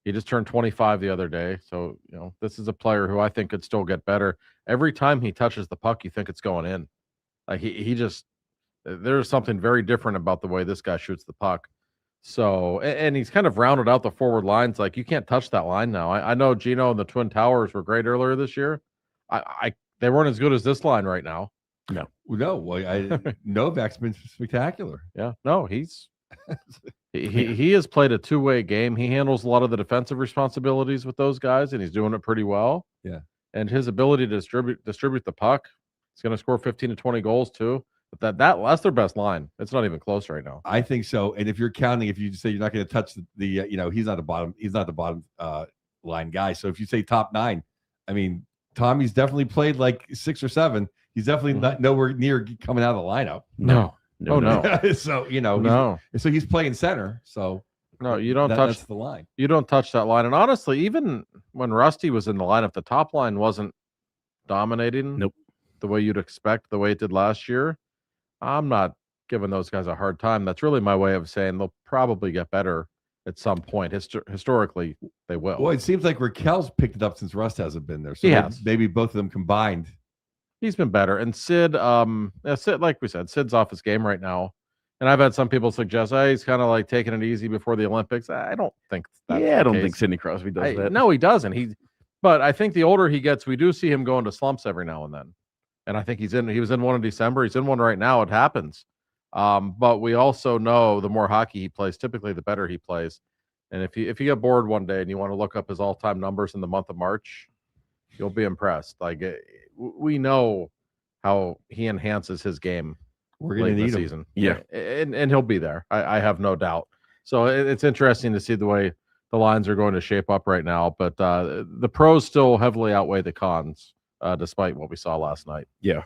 S3: He just turned 25 the other day. So, this is a player who I think could still get better. Every time he touches the puck, you think it's going in. Like he just, there's something very different about the way this guy shoots the puck. So, and he's kind of rounded out the forward lines. Like, you can't touch that line now. I know Gino and the Twin Towers were great earlier this year. They weren't as good as this line right now.
S1: No.
S2: No, well, Novak's been spectacular.
S3: Yeah, no, he has played a two-way game. He handles a lot of the defensive responsibilities with those guys, and he's doing it pretty well.
S2: Yeah.
S3: And his ability to distribute the puck, he's going to score 15 to 20 goals too. But that's their best line. It's not even close right now.
S2: I think so. And if you're counting, if you say you're not going to touch the he's not the bottom line guy. So if you say top 9, I mean, Tommy's definitely played like 6 or 7. He's definitely not nowhere near coming out of the lineup.
S3: No.
S2: So
S3: no.
S2: So he's playing center. So
S3: no, you don't touch
S2: the line.
S3: You don't touch that line. And honestly, even when Rusty was in the lineup, the top line wasn't dominating.
S1: Nope.
S3: The way you'd expect, the way it did last year. I'm not giving those guys a hard time. That's really my way of saying they'll probably get better at some point. Historically, they will.
S2: Well, it seems like Raquel's picked it up since Rust hasn't been there. So maybe both of them combined.
S3: He's been better. And Sid, like we said, Sid's off his game right now. And I've had some people suggest, he's kind of like taking it easy before the Olympics. I don't think that's
S1: I don't think Sidney Crosby does that.
S3: No, he doesn't. But I think the older he gets, we do see him go into slumps every now and then. And I think he was in one in December. He's in one right now. It happens. But we also know the more hockey he plays, typically the better he plays. And if you get bored one day and you want to look up his all-time numbers in the month of March, you'll be impressed. Like, we know how he enhances his game.
S2: We're going to need him.
S3: Season. Yeah. And he'll be there. I have no doubt. So it's interesting to see the way the lines are going to shape up right now. But the pros still heavily outweigh the cons, despite what we saw last night.
S1: Yeah.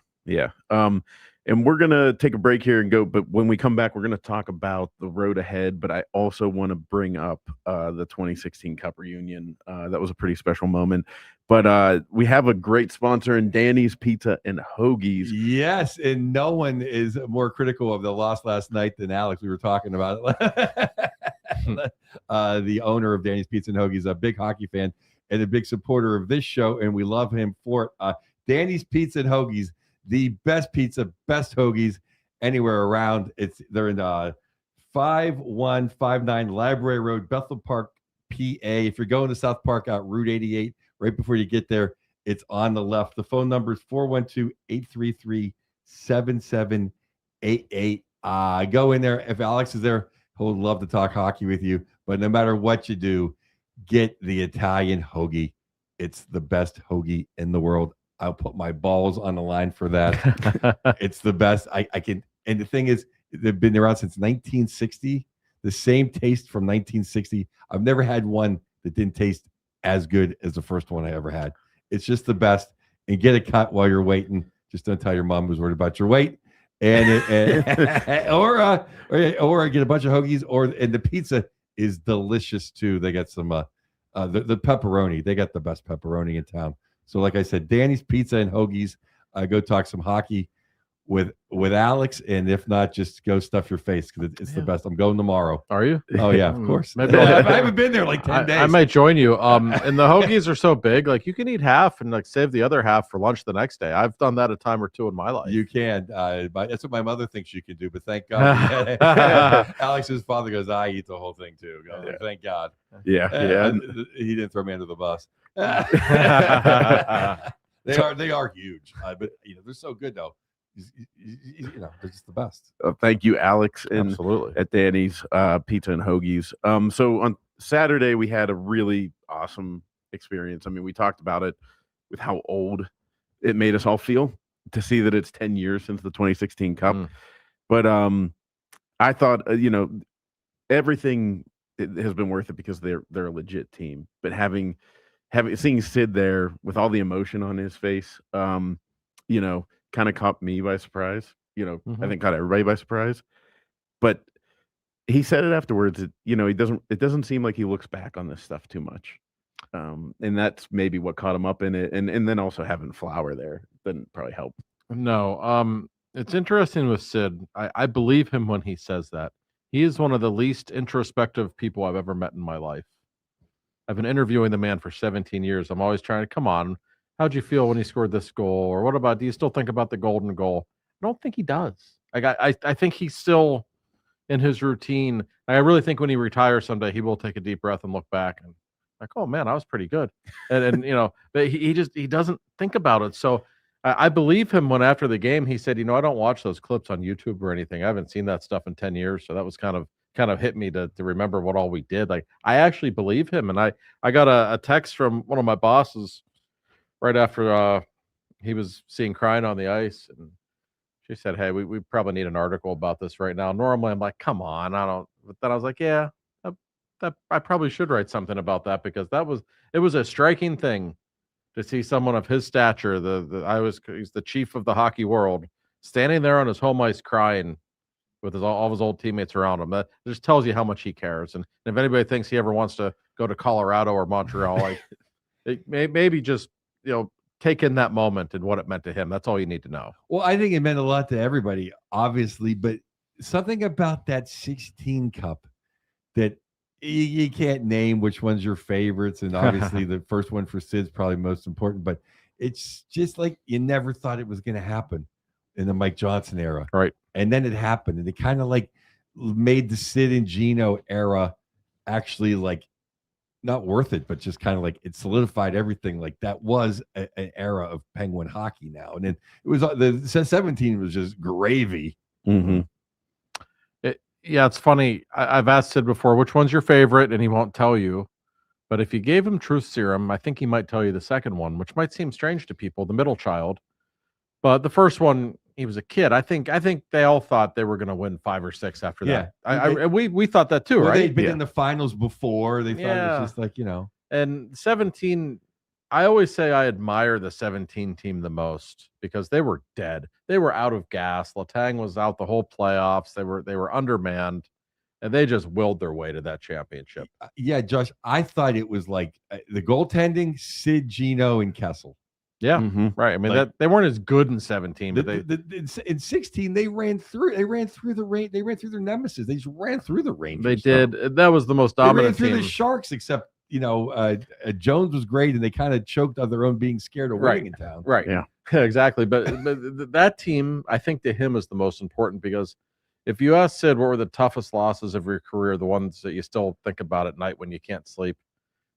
S1: And we're going to take a break here and go. But when we come back, we're going to talk about the road ahead. But I also want to bring up the 2016 Cup reunion. That was a pretty special moment. But we have a great sponsor in Danny's Pizza and Hoagies.
S2: Yes. And no one is more critical of the loss last night than Alex. We were talking about it. The owner of Danny's Pizza and Hoagies, a big hockey fan and a big supporter of this show. And we love him for it. Danny's Pizza and Hoagies. The best pizza, best hoagies anywhere around. They're in 5159 Library Road, Bethel Park, PA. If you're going to South Park out Route 88, right before you get there, it's on the left. The phone number is 412-833-7788. Go in there. If Alex is there, he'll love to talk hockey with you. But no matter what you do, get the Italian hoagie. It's the best hoagie in the world. I'll put my balls on the line for that. It's the best. I can. And the thing is, they've been around since 1960. The same taste from 1960. I've never had one that didn't taste as good as the first one I ever had. It's just the best. And get a cut while you're waiting. Just don't tell your mom who's worried about your weight. And or get a bunch of hoagies. And the pizza is delicious too. They got some the pepperoni. They got the best pepperoni in town. So like I said, Danny's Pizza and Hoagies. Go talk some hockey with Alex, and if not, just go stuff your face because it's the best. I'm going tomorrow.
S3: Are you?
S2: Oh yeah, of course.
S3: Maybe
S2: I haven't been there like 10 days.
S3: I might join you. And the hoagies are so big, like you can eat half and like save the other half for lunch the next day. I've done that a time or two in my life.
S2: You can. That's what my mother thinks you can do. But thank God, Alex's father goes, I eat the whole thing too. Thank God.
S1: Yeah.
S2: He didn't throw me under the bus. They are huge, but they're so good though. They're just the best.
S1: Thank you, Alex, and
S3: absolutely
S1: at Danny's Pizza and Hoagies. So on Saturday we had a really awesome experience. I mean, we talked about it with how old it made us all feel to see that it's 10 years since the 2016 Cup. But I thought everything has been worth it because they're a legit team. But seeing Sid there with all the emotion on his face, kind of caught me by surprise. I think caught everybody by surprise. But he said it afterwards. It doesn't seem like he looks back on this stuff too much. And that's maybe what caught him up in it. And then also having Flower there didn't probably help.
S3: No. It's interesting with Sid. I believe him when he says that. He is one of the least introspective people I've ever met in my life. I've been interviewing the man for 17 years. I'm always trying to, come on, how'd you feel when he scored this goal? Or what about, do you still think about the golden goal? I don't think he does. I think he's still in his routine. I really think when he retires someday, he will take a deep breath and look back and like, oh man, I was pretty good. And but he doesn't think about it. So I believe him when after the game he said, I don't watch those clips on YouTube or anything. I haven't seen that stuff in 10 years. So that was kind of hit me to remember what all we did. Like I actually believe him. And I got a text from one of my bosses right after he was seeing crying on the ice, and she said, "Hey, we probably need an article about this right now." Normally, I'm like, "Come on, I don't." But then I was like, "Yeah, that I probably should write something about that because it was a striking thing to see someone of his stature, he's the chief of the hockey world, standing there on his home ice crying with all of his old teammates around him. That just tells you how much he cares. And if anybody thinks he ever wants to go to Colorado or Montreal, like maybe just take in that moment and what it meant to him. That's all you need to know.
S2: Well, I think it meant a lot to everybody, obviously, but something about that 16 cup that you can't name which one's your favorites. And obviously the first one for Sid's probably most important, but it's just like you never thought it was going to happen in the Mike Johnson era.
S3: Right.
S2: And then it happened, and it kind of like made the Sid and Gino era actually like not worth it, but just kind of like it solidified everything. Like that was an era of Penguin hockey now. And then it was the 17 was just gravy.
S3: Mm-hmm. Yeah, it's funny. I've asked Sid before, which one's your favorite? And he won't tell you. But if you gave him truth serum, I think he might tell you the second one, which might seem strange to people, the middle child. But the first one, he was a kid. I think they all thought they were going to win 5 or 6 after that. We thought that too, right?
S2: They'd been in the finals before. They thought it was just like,
S3: And 17, I always say I admire the 17 team the most because they were dead. They were out of gas. Letang was out the whole playoffs. They were undermanned, and they just willed their way to that championship.
S2: Yeah, Josh, I thought it was like the goaltending, Sid, Gino, and Kessel.
S3: Yeah, right. I mean, they weren't as good in 17, but
S2: in 16 they ran through their nemesis. They just ran through the Rangers.
S3: They did. That was the most dominant
S2: they ran through
S3: team.
S2: the Sharks, except Jones was great, and they kind of choked on their own being scared of winning in town.
S3: Right. Yeah. Exactly. But that team, I think, to him is the most important because if you ask Sid what were the toughest losses of your career, the ones that you still think about at night when you can't sleep,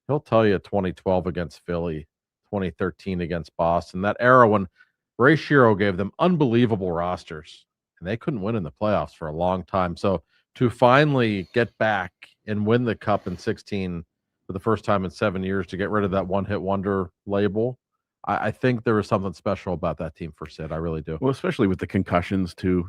S3: he'll tell you 2012 against Philly, 2013 against Boston, that era when Ray Shero gave them unbelievable rosters and they couldn't win in the playoffs for a long time. So to finally get back and win the cup in 16 for the first time in 7 years, to get rid of that one-hit wonder label, I think there was something special about that team for Sid. I really do.
S1: Well, especially with the concussions too,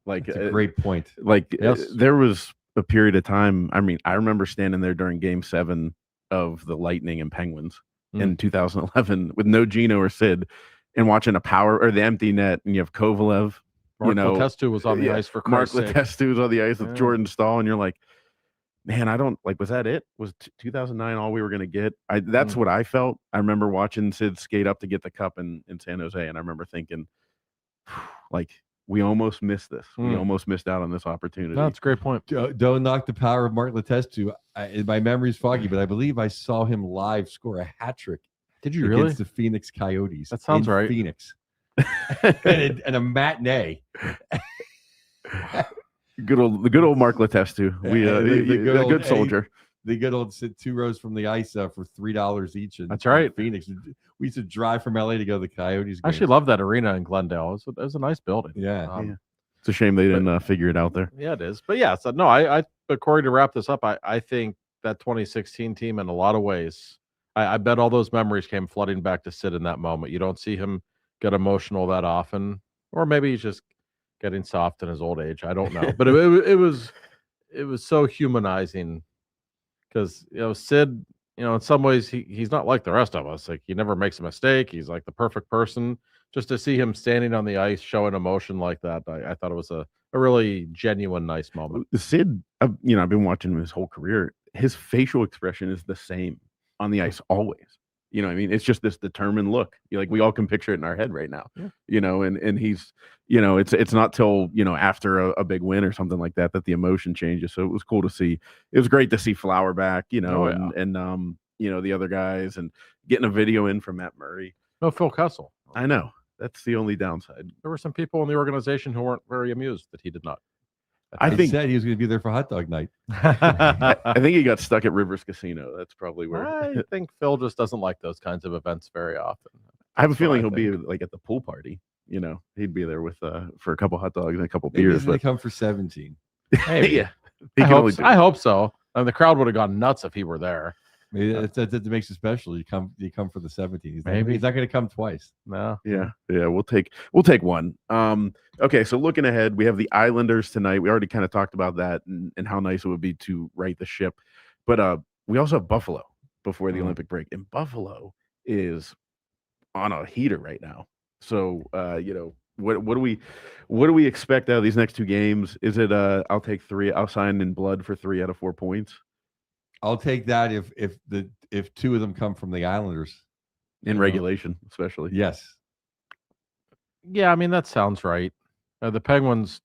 S1: like
S2: that's a great point.
S1: Like there was a period of time. I mean, I remember standing there during Game 7 of the Lightning and Penguins in 2011 with no Gino or Sid, and watching a power or the empty net, and you have Kovalev.
S3: Mark Letestu was on the ice for
S1: Mark
S3: Christ's sake.
S1: Letestu was on the ice with Jordan Stahl, and you're like, man, I don't like. Was that it? Was 2009 all we were going to get? That's what I felt. I remember watching Sid skate up to get the cup in San Jose, and I remember thinking, like, we almost missed this. We almost missed out on this opportunity.
S3: That's a great point.
S2: Don't knock the power of Mark Letestu. My memory's foggy, but I believe I saw him live score a hat trick.
S3: Did you
S2: against
S3: really?
S2: The Phoenix Coyotes.
S3: That sounds right.
S2: Phoenix. and a matinee.
S1: The good old Mark Letestu. The good soldier.
S2: The good old sit 2 rows from the ice for $3 each.
S3: That's right.
S2: Phoenix. We used to drive from LA to go to the Coyotes games.
S3: I actually love that arena in Glendale. It was a nice building.
S2: Yeah.
S1: It's a shame they didn't figure it out there.
S3: Yeah, it is. But yeah, so no, but Corey, to wrap this up, I think that 2016 team in a lot of ways, I bet all those memories came flooding back to Sid in that moment. You don't see him get emotional that often, or maybe he's just getting soft in his old age. I don't know. But it was so humanizing because, Sid, in some ways he's not like the rest of us. Like, he never makes a mistake. He's like the perfect person. Just to see him standing on the ice showing emotion like that, I thought it was a really genuine, nice moment.
S1: Sid, I've been watching him his whole career. His facial expression is the same on the ice always. You know what I mean? It's just this determined look. We all can picture it in our head right now. Yeah. And he's, it's not till, after a big win or something like that the emotion changes. So it was cool to see. It was great to see Flower back, and the other guys, and getting a video in from Matt Murray.
S3: No, Phil Kessel.
S1: I know. That's the only downside.
S3: There were some people in the organization who weren't very amused that he did not.
S1: I
S2: He
S1: think
S2: said he was going to be there for hot dog night.
S1: I think he got stuck at Rivers Casino. That's probably where.
S3: I think Phil just doesn't like those kinds of events very often.
S1: I have a
S3: That's what
S1: feeling
S3: I
S1: he'll be
S3: think.
S1: like at the pool party. He'd be there with for a couple hot dogs and a couple
S2: Maybe
S1: beers.
S2: he's going
S1: But
S2: to come for 17.
S3: Maybe.
S1: yeah, he can only do
S3: I
S1: it.
S3: hope so. I mean, the crowd would have gone nuts if he were there.
S2: Maybe that makes it special. You come for the 17. He's
S3: Maybe.
S2: not going to come twice.
S3: No.
S1: Yeah, we'll take one. Okay, so looking ahead, we have the Islanders tonight. We already kind of talked about that and how nice it would be to right the ship, but we also have Buffalo before the Olympic break, and Buffalo is on a heater right now. So what do we expect out of these next two games? Is it I'll take 3. I'll sign in blood for 3 out of 4 points
S2: I'll take that if 2 of them come from the Islanders
S1: in regulation, especially.
S2: Yes.
S3: Yeah, I mean, that sounds right. The Penguins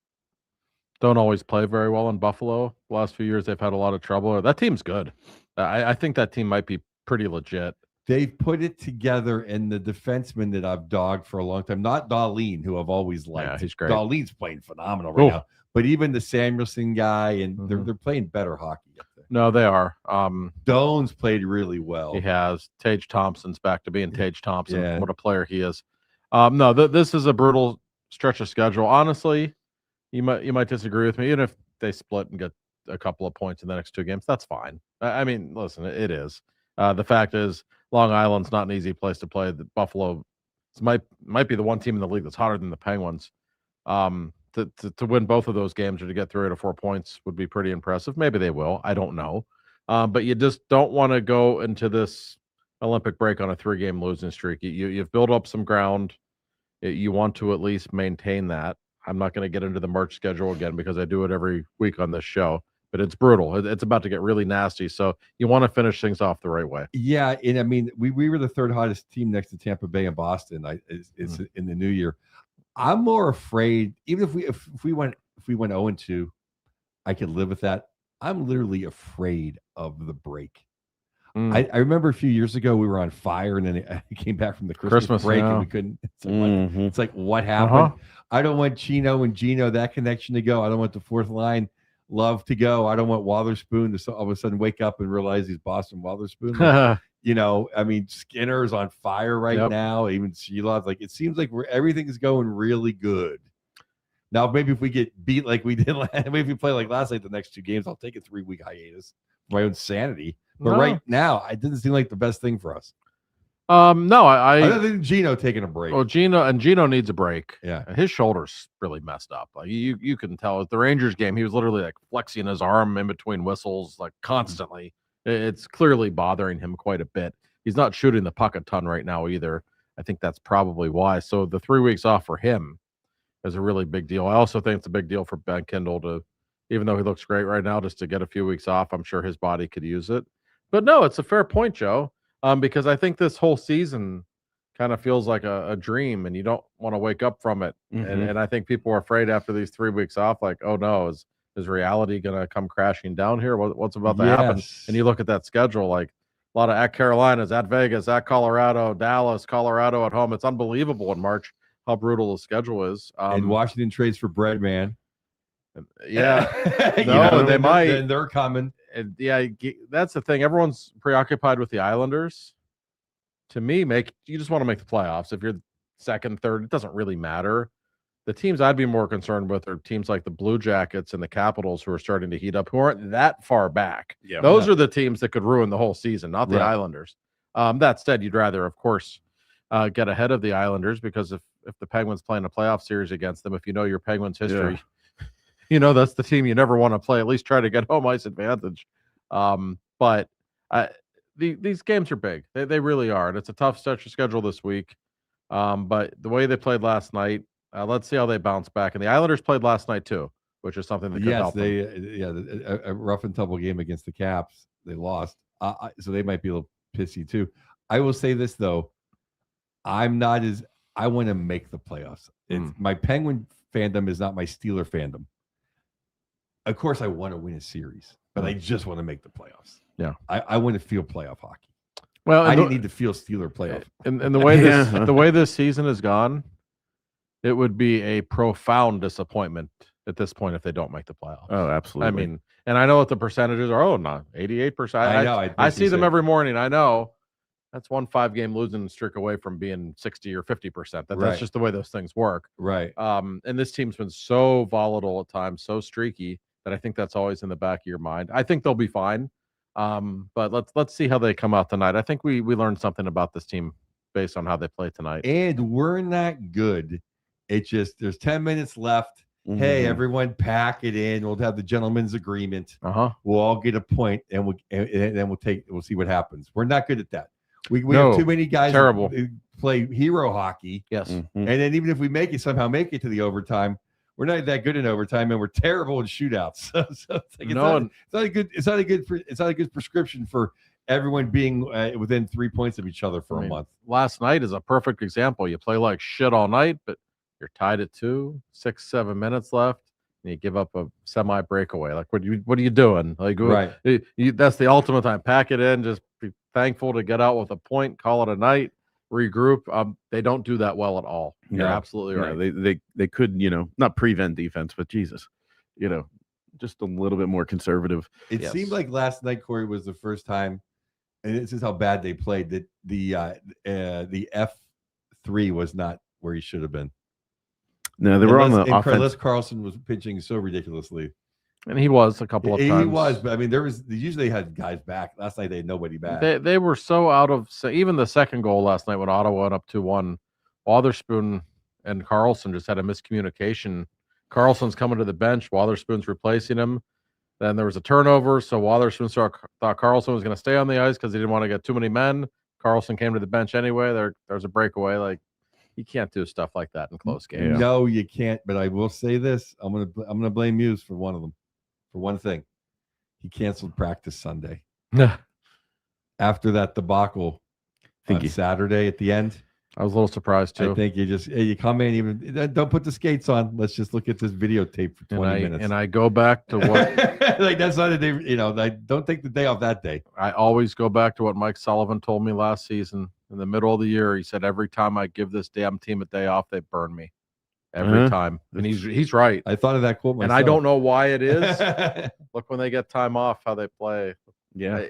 S3: don't always play very well in Buffalo. The last few years, they've had a lot of trouble. That team's good. I think that team might be pretty legit.
S2: They've put it together, and the defenseman that I've dogged for a long time, not Darlene, who I've always liked.
S3: Yeah, he's great.
S2: Darlene's playing phenomenal right now. But even the Samuelson guy, and they're playing better hockey up there.
S3: No, they are.
S2: Doan's played really well.
S3: He has. Tage Thompson's back to being Tage Thompson.
S2: Yeah.
S3: What a player he is. No, this is a brutal stretch of schedule. Honestly, you might disagree with me. Even if they split and get a couple of points in the next 2 games, that's fine. I mean, listen, it is. The fact is, Long Island's not an easy place to play. The Buffalo might be the one team in the league that's hotter than the Penguins. To win both of those games or to get 3 out of 4 points would be pretty impressive. Maybe they will. I don't know. But you just don't want to go into this Olympic break on a 3-game losing streak. You've built up some ground. You want to at least maintain that. I'm not going to get into the March schedule again because I do it every week on this show. But it's brutal. It's about to get really nasty. So you want to finish things off the right way.
S2: Yeah, and I mean, we were the 3rd hottest team next to Tampa Bay and Boston. It's in the new year. I'm more afraid, even if we went 0-2, I could live with that. I'm literally afraid of the break. I remember a few years ago we were on fire, and then I came back from the Christmas break and we couldn't. It's like what happened? I don't want Chino and Gino, that connection, to go. I don't want the 4th line love to go. I don't want Wotherspoon to all of a sudden wake up and realize he's Boston Wotherspoon. I mean, Skinner's on fire right now. Even Sheila, like it seems like everything is going really good. Now, maybe if we get beat like we did, maybe if we play like last night, the next 2 games, I'll take a 3-week hiatus for my own sanity. But right now, it didn't seem like the best thing for us.
S3: No,
S2: other than Gino taking a break.
S3: Well, Gino needs a break.
S2: Yeah,
S3: his shoulder's really messed up. Like you can tell at the Rangers game, he was literally like flexing his arm in between whistles, like constantly. It's clearly bothering him quite a bit. He's not shooting the puck a ton right now either. I think that's probably why. So the 3 weeks off for him is a really big deal. I also think it's a big deal for Ben Kindle to, even though he looks great right now, just to get a few weeks off. I'm sure his body could use it. But no, it's a fair point, Joe. Because I think this whole season kind of feels like a dream, and you don't want to wake up from it. And I think people are afraid after these 3 weeks off, like, oh no, is reality going to come crashing down here? What's about to happen? And you look at that schedule, like a lot of at Carolinas, at Vegas, at Colorado, Dallas, Colorado at home. It's unbelievable in March how brutal the schedule is.
S2: And Washington trades for bread, man.
S3: Yeah, they might.
S2: And they're coming.
S3: And that's the thing. Everyone's preoccupied with the Islanders. To me, you just want to make the playoffs. If you're 2nd, 3rd, it doesn't really matter. The teams I'd be more concerned with are teams like the Blue Jackets and the Capitals, who are starting to heat up, who aren't that far back. Yeah, those are the teams that could ruin the whole season, not the Islanders. That said, you'd rather, of course, get ahead of the Islanders, because if the Penguins play in a playoff series against them, if you know your Penguins history, that's the team you never want to play. At least try to get home ice advantage. But these games are big. They really are. And it's a tough stretch of schedule this week. But the way they played last night, let's see how they bounce back. And the Islanders played last night too, which is something that could help them.
S2: A rough and tumble game against the Caps. They lost. So they might be a little pissy too. I will say this, though. I want to make the playoffs. My Penguin fandom is not my Steeler fandom. Of course, I want to win a series, but I just want to make the playoffs.
S3: Yeah,
S2: I want to feel playoff hockey.
S3: Well,
S2: I didn't need to feel Steeler playoff.
S3: And the way the way this season has gone, it would be a profound disappointment at this point if they don't make the playoffs.
S1: Oh, absolutely.
S3: I mean, and I know what the percentages are. not 88%.
S2: I know.
S3: I see them every morning. I know that's 1 5-game losing streak away from being 60 or 50%. That's just the way those things work.
S2: Right.
S3: And this team's been so volatile at times, so streaky, that I think that's always in the back of your mind. I think they'll be fine. But let's see how they come out tonight. I think we learned something about this team based on how they play tonight.
S2: And we're not good. It's just there's 10 minutes left. Mm-hmm. Hey, everyone, pack it in. We'll have the gentleman's agreement. We'll all get a point, and we'll see what happens. We're not good at that. We have too many guys who play hero hockey.
S3: Yes.
S2: And then even if we somehow make it to the overtime, we're not that good in overtime, and we're terrible in shootouts. So it's like it's not a good prescription for everyone being within 3 points of each other for a month.
S3: Last night is a perfect example. You play like shit all night, but you're tied at 2, 6, 7 minutes left, and you give up a semi breakaway. Like, what are you doing? Like, that's the ultimate time. Pack it in. Just be thankful to get out with a point. Call it a night. Regroup. They don't do that well at all. You're absolutely right.
S1: They could, not prevent defense, but Jesus, just a little bit more conservative.
S2: It seemed like last night, Corey, was the first time, and this is how bad they played, that the F3 was not where he should have been.
S1: No, they were on the offense.
S2: Carlos Carlson was pitching so ridiculously.
S3: And he was a couple of times.
S2: He was, but I mean, they usually had guys back. Last night they had nobody back.
S3: They were so out of even the second goal last night when Ottawa went up 2-1. Wotherspoon and Carlson just had a miscommunication. Carlson's coming to the bench. Wotherspoon's replacing him. Then there was a turnover, so Wotherspoon thought Carlson was going to stay on the ice because he didn't want to get too many men. Carlson came to the bench anyway. There's a breakaway. Like, you can't do stuff like that in close games.
S2: No, you can't. But I will say this: I'm gonna blame Muse for one of them. For one thing, he canceled practice Sunday. After that debacle on Saturday at the end.
S3: I was a little surprised too.
S2: I think you come in, even don't put the skates on. Let's just look at this videotape for 20 minutes.
S3: And I go back to what
S2: like that's not a day, I don't take the day off that day.
S3: I always go back to what Mike Sullivan told me last season in the middle of the year. He said, every time I give this damn team a day off, they burn me. Every time. And he's right.
S2: I thought of that quote myself.
S3: And I don't know why it is. Look, when they get time off, how they play.
S1: Yeah.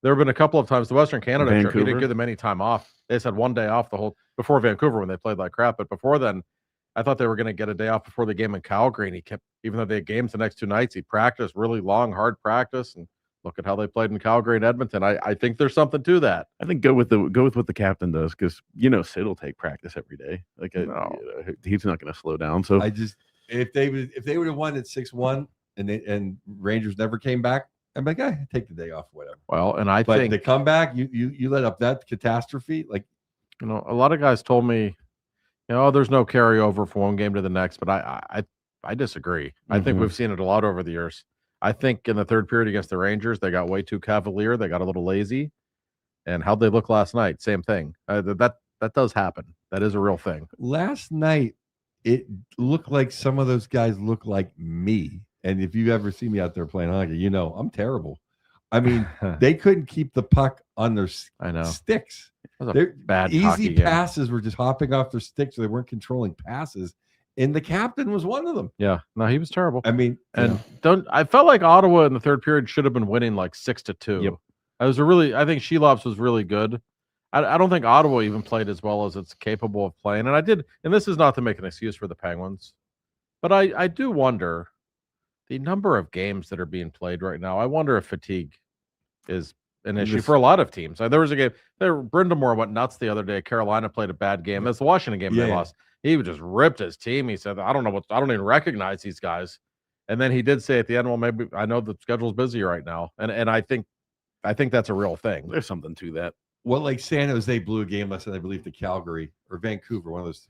S3: There have been a couple of times the Western Canada trip, he didn't give them any time off. They just had 1 day off before Vancouver when they played like crap. But before then, I thought they were going to get a day off before the game in Calgary. And he kept, even though they had games the next 2 nights, he practiced really long, hard practice. And look at how they played in Calgary and Edmonton. I think there's something to that.
S1: I think go with what the captain does, because Sid will take practice every day. Like he's not going to slow down. So
S2: if they would have won at 6-1 and Rangers never came back, I'm like, take the day off, whatever.
S3: Well, and
S2: but think the comeback, you let up that catastrophe, like
S3: a lot of guys told me, there's no carryover from one game to the next, but I disagree. Mm-hmm. I think we've seen it a lot over the years. I think in the third period against the Rangers, they got way too cavalier. They got a little lazy. And how'd they look last night? Same thing. That does happen. That is a real thing.
S2: Last night, it looked like some of those guys look like me. And if you ever see me out there playing hockey, I'm terrible. I mean, they couldn't keep the puck on their sticks.
S3: Their bad
S2: easy passes were just hopping off their sticks, so they weren't controlling passes. And the captain was one of them.
S3: Yeah, no, he was terrible.
S2: I mean,
S3: I felt like Ottawa in the third period should have been winning like 6-2.
S1: Yep.
S3: I think Shelops was really good. I don't think Ottawa even played as well as it's capable of playing. And this is not to make an excuse for the Penguins, but I do wonder the number of games that are being played right now. I wonder if fatigue is an issue for a lot of teams. There was a game there. Brindamore went nuts the other day. Carolina played a bad game. That's the Washington game they lost. He just ripped his team. He said, I don't even recognize these guys. And then he did say at the end, well, maybe I know the schedule's busy right now. And I think that's a real thing.
S1: There's something to that.
S2: Well, like San Jose blew a game last night, I believe, to Calgary or Vancouver, one of those.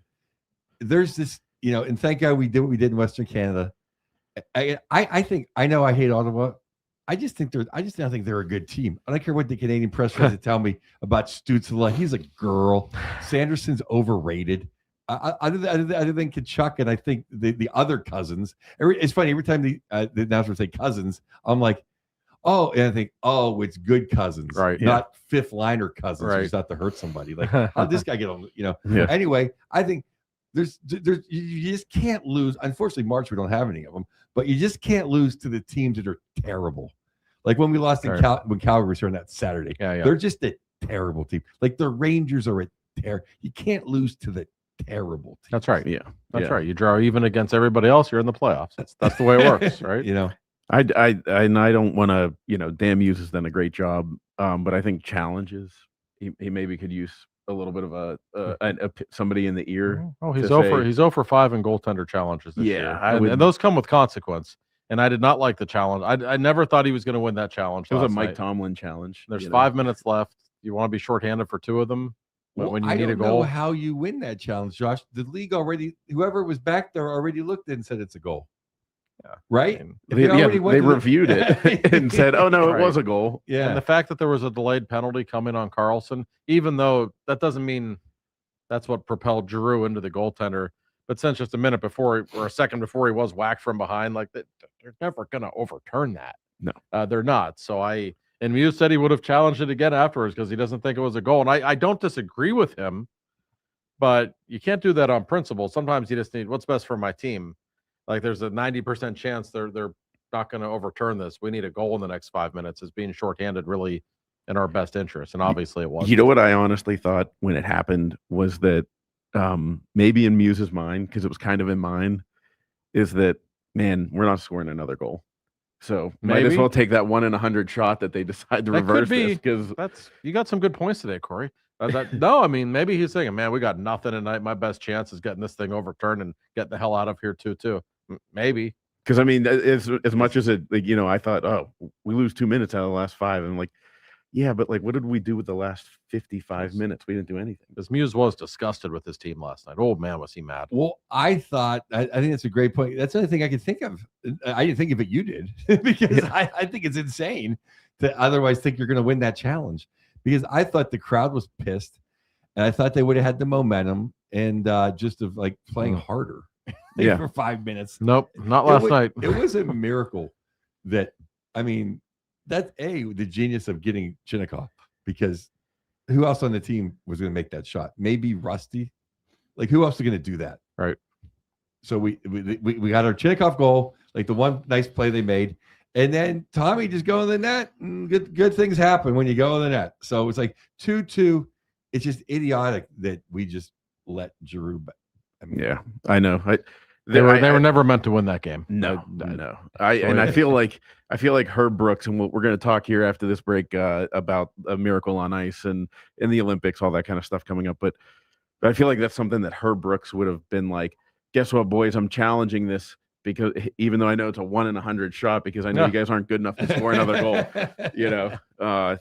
S2: There's this, and thank God we did what we did in Western Canada. I think I know I hate Ottawa. I just think they're a good team. I don't care what the Canadian press tries to tell me about Stützle. He's a girl. Sanderson's overrated. Other than Kachuk, and I think the other cousins. It's funny every time the announcers say cousins, I'm like, oh, and I think, oh, it's good cousins,
S3: right?
S2: Not fifth liner cousins, right? Who's out to hurt somebody. Like, how did this guy get on?
S1: Yeah.
S2: Anyway, I think you just can't lose. Unfortunately, March we don't have any of them, but you just can't lose to the teams that are terrible. Like when we lost in when Calgary was here on that Saturday.
S3: Yeah.
S2: They're just a terrible team. Like the Rangers are you can't lose to the terrible teams.
S3: That's right.
S1: Yeah.
S3: That's right. You draw even against everybody else, you're in the playoffs. That's the way it works, right?
S1: I don't want to, Dan Muse has done a great job, but I think challenges he maybe could use a little bit of a somebody in the ear.
S3: Oh, he's over 5 in goaltender challenges this year. And those come with consequence. And I did not like the challenge. I never thought he was going to win that challenge.
S1: It was a Mike Tomlin challenge.
S3: There's 5 minutes left. You want to be shorthanded for 2 of them when you need a goal.
S2: I don't know how you win that challenge, Josh. The league already, whoever was back there already looked and said it's a goal. Yeah. Right?
S1: They reviewed it and said, oh, no, it was a goal.
S3: Yeah. And the fact that there was a delayed penalty coming on Carlson, even though that doesn't mean that's what propelled Giroux into the goaltender. But since just a minute before or a second before he was whacked from behind, like they're never going to overturn that.
S1: No,
S3: they're not. So and Muse said he would have challenged it again afterwards because he doesn't think it was a goal. And I don't disagree with him, but you can't do that on principle. Sometimes you just need what's best for my team. Like there's a 90% chance they're not going to overturn this. We need a goal in the next 5 minutes. Is being shorthanded really in our best interest? And obviously it was.
S1: You know what I honestly thought when it happened was that maybe in Muse's mind, because it was kind of in mine, is that, man, we're not scoring another goal. So might as well take that 1 in 100 shot that they decide to reverse this. Because
S3: you got some good points today, Corey. No, I mean, maybe he's thinking, man, we got nothing tonight. My best chance is getting this thing overturned and getting the hell out of here too. Maybe.
S1: Because I mean, as much as it, like, I thought, oh, we lose 2 minutes out of the last 5, and like, yeah, but like, what did we do with the last 55 minutes? We didn't do anything.
S3: Because Muse was disgusted with his team last night. Oh man, was he mad?
S2: Well, I think that's a great point. That's the only thing I could think of. I didn't think of it. You did because I think it's insane to otherwise think you're going to win that challenge. Because I thought the crowd was pissed, and I thought they would have had the momentum and just of like playing harder for 5 minutes.
S3: Nope, not last night.
S2: It was a miracle that, I mean, that's the genius of getting Chinnikov, because who else on the team was going to make that shot? Maybe Rusty. Like, who else is going to do that?
S3: Right.
S2: So we got our Chinnikov goal, like the one nice play they made. And then Tommy just go in the net, and good things happen when you go in the net. So it's like 2-2. It's just idiotic that we just let Giroux.
S1: I know.
S3: They were never meant to win that game.
S1: No. I feel like Herb Brooks, and we're going to talk here after this break about a miracle on ice and in the Olympics, all that kind of stuff coming up. But I feel like that's something that Herb Brooks would have been like, guess what, boys, I'm challenging this, because even though I know it's a 1 in 100 shot, because I know you guys aren't good enough to score another goal,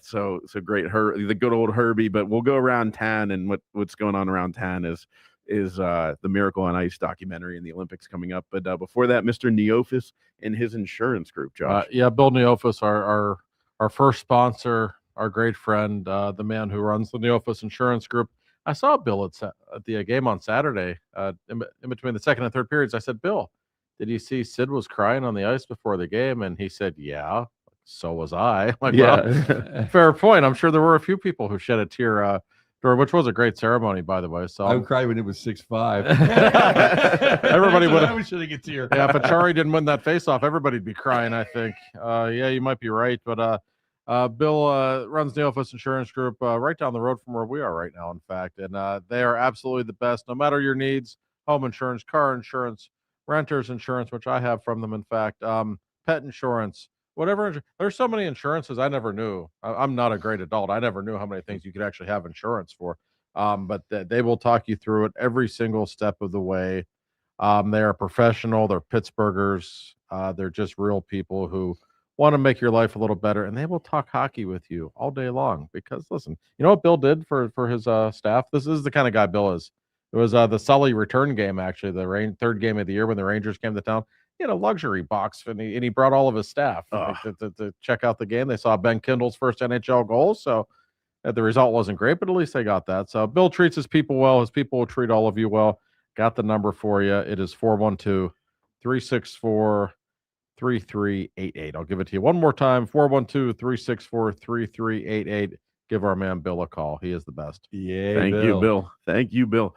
S1: so great, the good old Herbie. But we'll go around town, and what's going on around town is the Miracle on Ice documentary in the Olympics coming up. But before that, Mr. Neofis and his insurance group, Josh.
S3: Bill Neofis, our first sponsor, our great friend, the man who runs the Neofis Insurance Group. I saw Bill at the game on Saturday, in between the second and third periods. I said, Bill, did you see Sid was crying on the ice before the game? And he said, yeah, so was I. Like, well, fair point. I'm sure there were a few people who shed a tear, which was a great ceremony, by the way. So
S2: I cried when it was 6-5.
S3: Everybody would have
S2: shedding a tear.
S3: Yeah, if Achari didn't win that faceoff, everybody'd be crying, I think. You might be right. But Bill runs the Neofis Insurance Group right down the road from where we are right now, in fact. And they are absolutely the best, no matter your needs: home insurance, car insurance, renter's insurance, which I have from them, in fact, pet insurance, whatever. There's so many insurances I never knew. I'm not a great adult. I never knew how many things you could actually have insurance for. But they will talk you through it every single step of the way. They are professional. They're Pittsburghers. They're just real people who want to make your life a little better, and they will talk hockey with you all day long. Because listen, you know what Bill did for his staff? This is the kind of guy Bill is. It was the Sully return game, actually, the third game of the year when the Rangers came to town. He had a luxury box, and he brought all of his staff to check out the game. They saw Ben Kindle's first NHL goal, so the result wasn't great, but at least they got that. So Bill treats his people well. His people will treat all of you well. Got the number for you. It is 412-364-3388. I'll give it to you one more time, 412-364-3388. Give our man Bill a call. He is the best.
S1: Yeah, Thank you, Bill.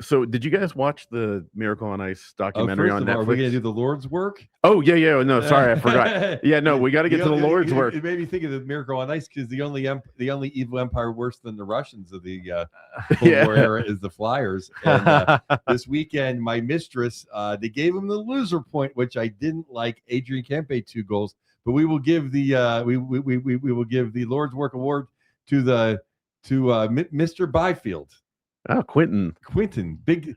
S1: So, did you guys watch the Miracle on Ice
S2: Oh,
S1: documentary
S2: first
S1: on
S2: of all, are we
S1: Netflix?
S2: going to do the Lord's work?
S1: Oh, yeah. No, sorry, I forgot. Yeah, no, we got to get to the Lord's work.
S2: It made me think of the Miracle on Ice because the only evil empire worse than the Russians of the Cold War era is the Flyers. And this weekend, my mistress, they gave him the loser point, which I didn't like. Adrian Kempe 2 goals, but we will give the we will give the Lord's Work Award to Mr. Byfield.
S1: Oh, Quentin, Big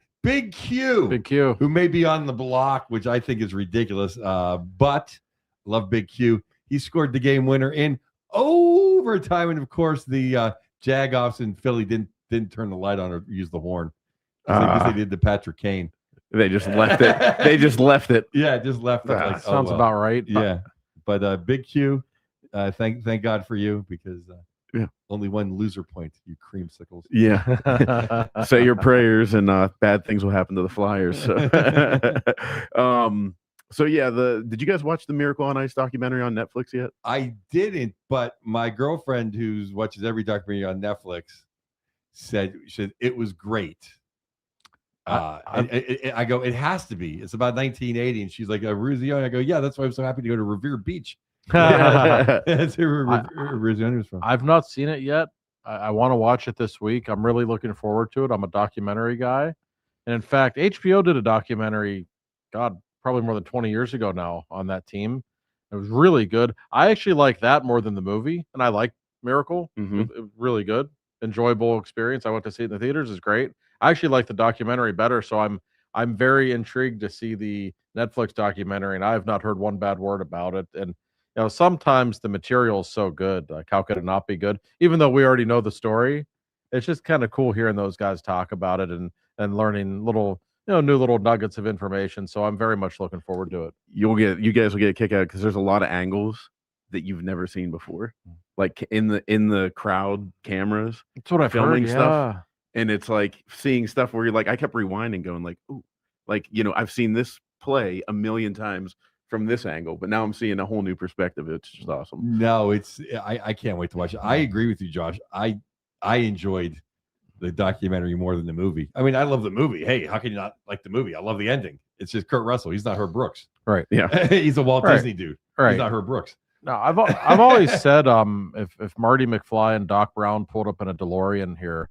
S1: Q,
S2: who may be on the block, which I think is ridiculous. But love Big Q. He scored the game winner in overtime, and of course the Jagoffs in Philly didn't turn the light on or use the horn because they did the Patrick Kane.
S1: They just left it. They just left it.
S2: Yeah, just left it.
S3: Sounds about right.
S2: Yeah, but Big Q, thank God for you because.
S1: Yeah.
S2: Only one loser point, you creamsicles.
S1: Yeah. Say your prayers and bad things will happen to the Flyers. So yeah, did you guys watch the Miracle on Ice documentary on Netflix yet?
S2: I didn't, but my girlfriend who watches every documentary on Netflix said it was great. I go, it has to be. It's about 1980, and she's like, Ruzioni. I go, yeah, that's why I'm so happy to go to Revere Beach. That's where Ruzioni was from.
S3: I've not seen it yet. I want to watch it this week. I'm really looking forward to it. I'm a documentary guy. And in fact, HBO did a documentary, God, probably more than 20 years ago now on that team. It was really good. I actually like that more than the movie, and I like Miracle.
S1: Mm-hmm.
S3: It was really good. Enjoyable experience. I went to see it in the theaters. It's great. I actually like the documentary better, so I'm very intrigued to see the Netflix documentary, and I have not heard one bad word about it. And sometimes the material is so good. Like, how could it not be good? Even though we already know the story, it's just kind of cool hearing those guys talk about it and learning little, new little nuggets of information. So I'm very much looking forward to it.
S1: You guys will get a kick out because there's a lot of angles that you've never seen before, like in the crowd cameras.
S3: That's what I've
S1: filming
S3: heard,
S1: stuff, and it's like seeing stuff where you're like, I kept rewinding, going like, ooh, like I've seen this play a million times from this angle, but now I'm seeing a whole new perspective. It's just awesome.
S2: No, I can't wait to watch it. I agree with you, Josh. I enjoyed the documentary more than the movie. I mean, I love the movie. Hey, how can you not like the movie? I love the ending. It's just Kurt Russell. He's not Herb Brooks.
S3: Right.
S1: Yeah.
S2: He's a Walt Disney dude.
S3: Right.
S2: He's not Herb Brooks.
S3: No, I've always said if Marty McFly and Doc Brown pulled up in a DeLorean here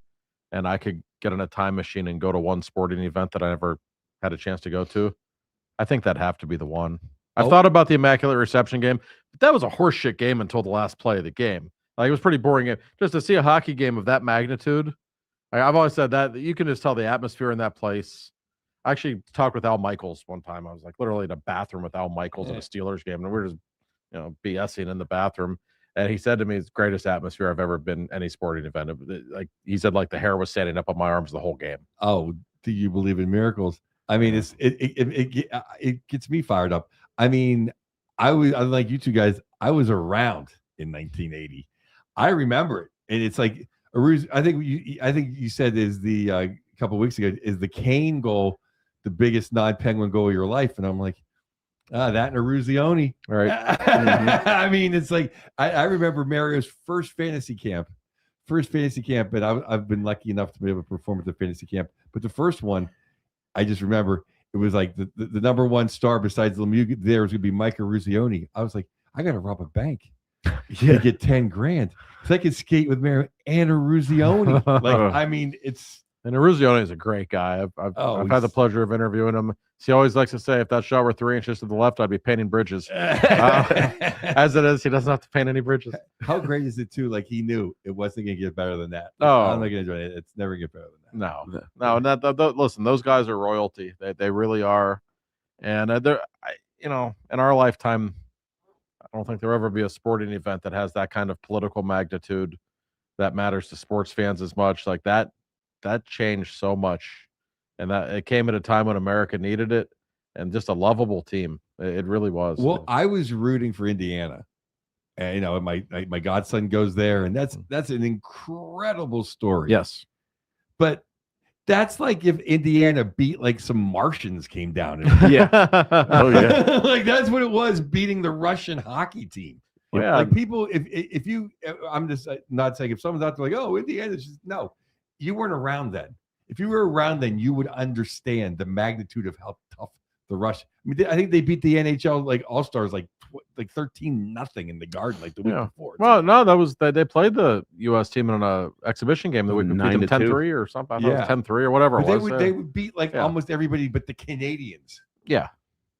S3: and I could get in a time machine and go to one sporting event that I never had a chance to go to, I think that'd have to be the one. I've thought about the Immaculate Reception game, but that was a horseshit game until the last play of the game. Like, it was pretty boring. Just to see a hockey game of that magnitude, I've always said that you can just tell the atmosphere in that place. I actually talked with Al Michaels one time. I was like literally in a bathroom with Al Michaels in a Steelers game, and we were just BSing in the bathroom. And he said to me, "It's the greatest atmosphere I've ever been any sporting event." Like, he said, like the hair was standing up on my arms the whole game.
S2: Oh, do you believe in miracles? I mean, it gets me fired up. I mean, I like you two guys. I was around in 1980. I remember it, and it's like I think you said is the a couple of weeks ago is the Kane goal the biggest non-Penguin goal of your life, and I'm like, that and a Ruzioni,
S3: right?
S2: I mean, it's like I remember Mario's first fantasy camp, and I've been lucky enough to be able to perform at the fantasy camp, but the first one, I just remember. It was like the number one star besides Lemieux there was going to be Micah Ruzioni. I was like, I got to rob a bank to get $10,000 so I could skate with Mario and a Ruzioni. Like, I mean,
S3: and Ruzioni is a great guy. I've had the pleasure of interviewing him. He always likes to say, if that shot were 3 inches to the left, I'd be painting bridges. As it is, he doesn't have to paint any bridges.
S2: How great is it too? Like, he knew it wasn't going to get better than that.
S3: Oh,
S2: I'm not going to do it. It's never get better than that.
S3: No. Listen, those guys are royalty. They really are. And in our lifetime, I don't think there'll ever be a sporting event that has that kind of political magnitude that matters to sports fans as much. Like that changed so much, and that it came at a time when America needed it, and just a lovable team. It really was.
S2: Well, I was rooting for Indiana, and my godson goes there, and that's an incredible story.
S3: Yes,
S2: but that's like if Indiana beat like some Martians came down.
S1: Yeah. Oh yeah.
S2: Like, that's what it was, beating the Russian hockey team.
S3: Yeah.
S2: Like, people, if you, I'm just not saying if someone's out there like, oh, Indiana, no, you weren't around then. if you were around then, you would understand the magnitude of how tough the Rush. I mean, I think they beat the NHL like All Stars like 13-0 in the Garden like the week before.
S3: Well, no, that was they played the U.S. team in an exhibition game that we beat them 10-3 or something. I thought it was 10-3 or whatever
S2: but
S3: it was.
S2: They would beat like almost everybody but the Canadians.
S3: Yeah.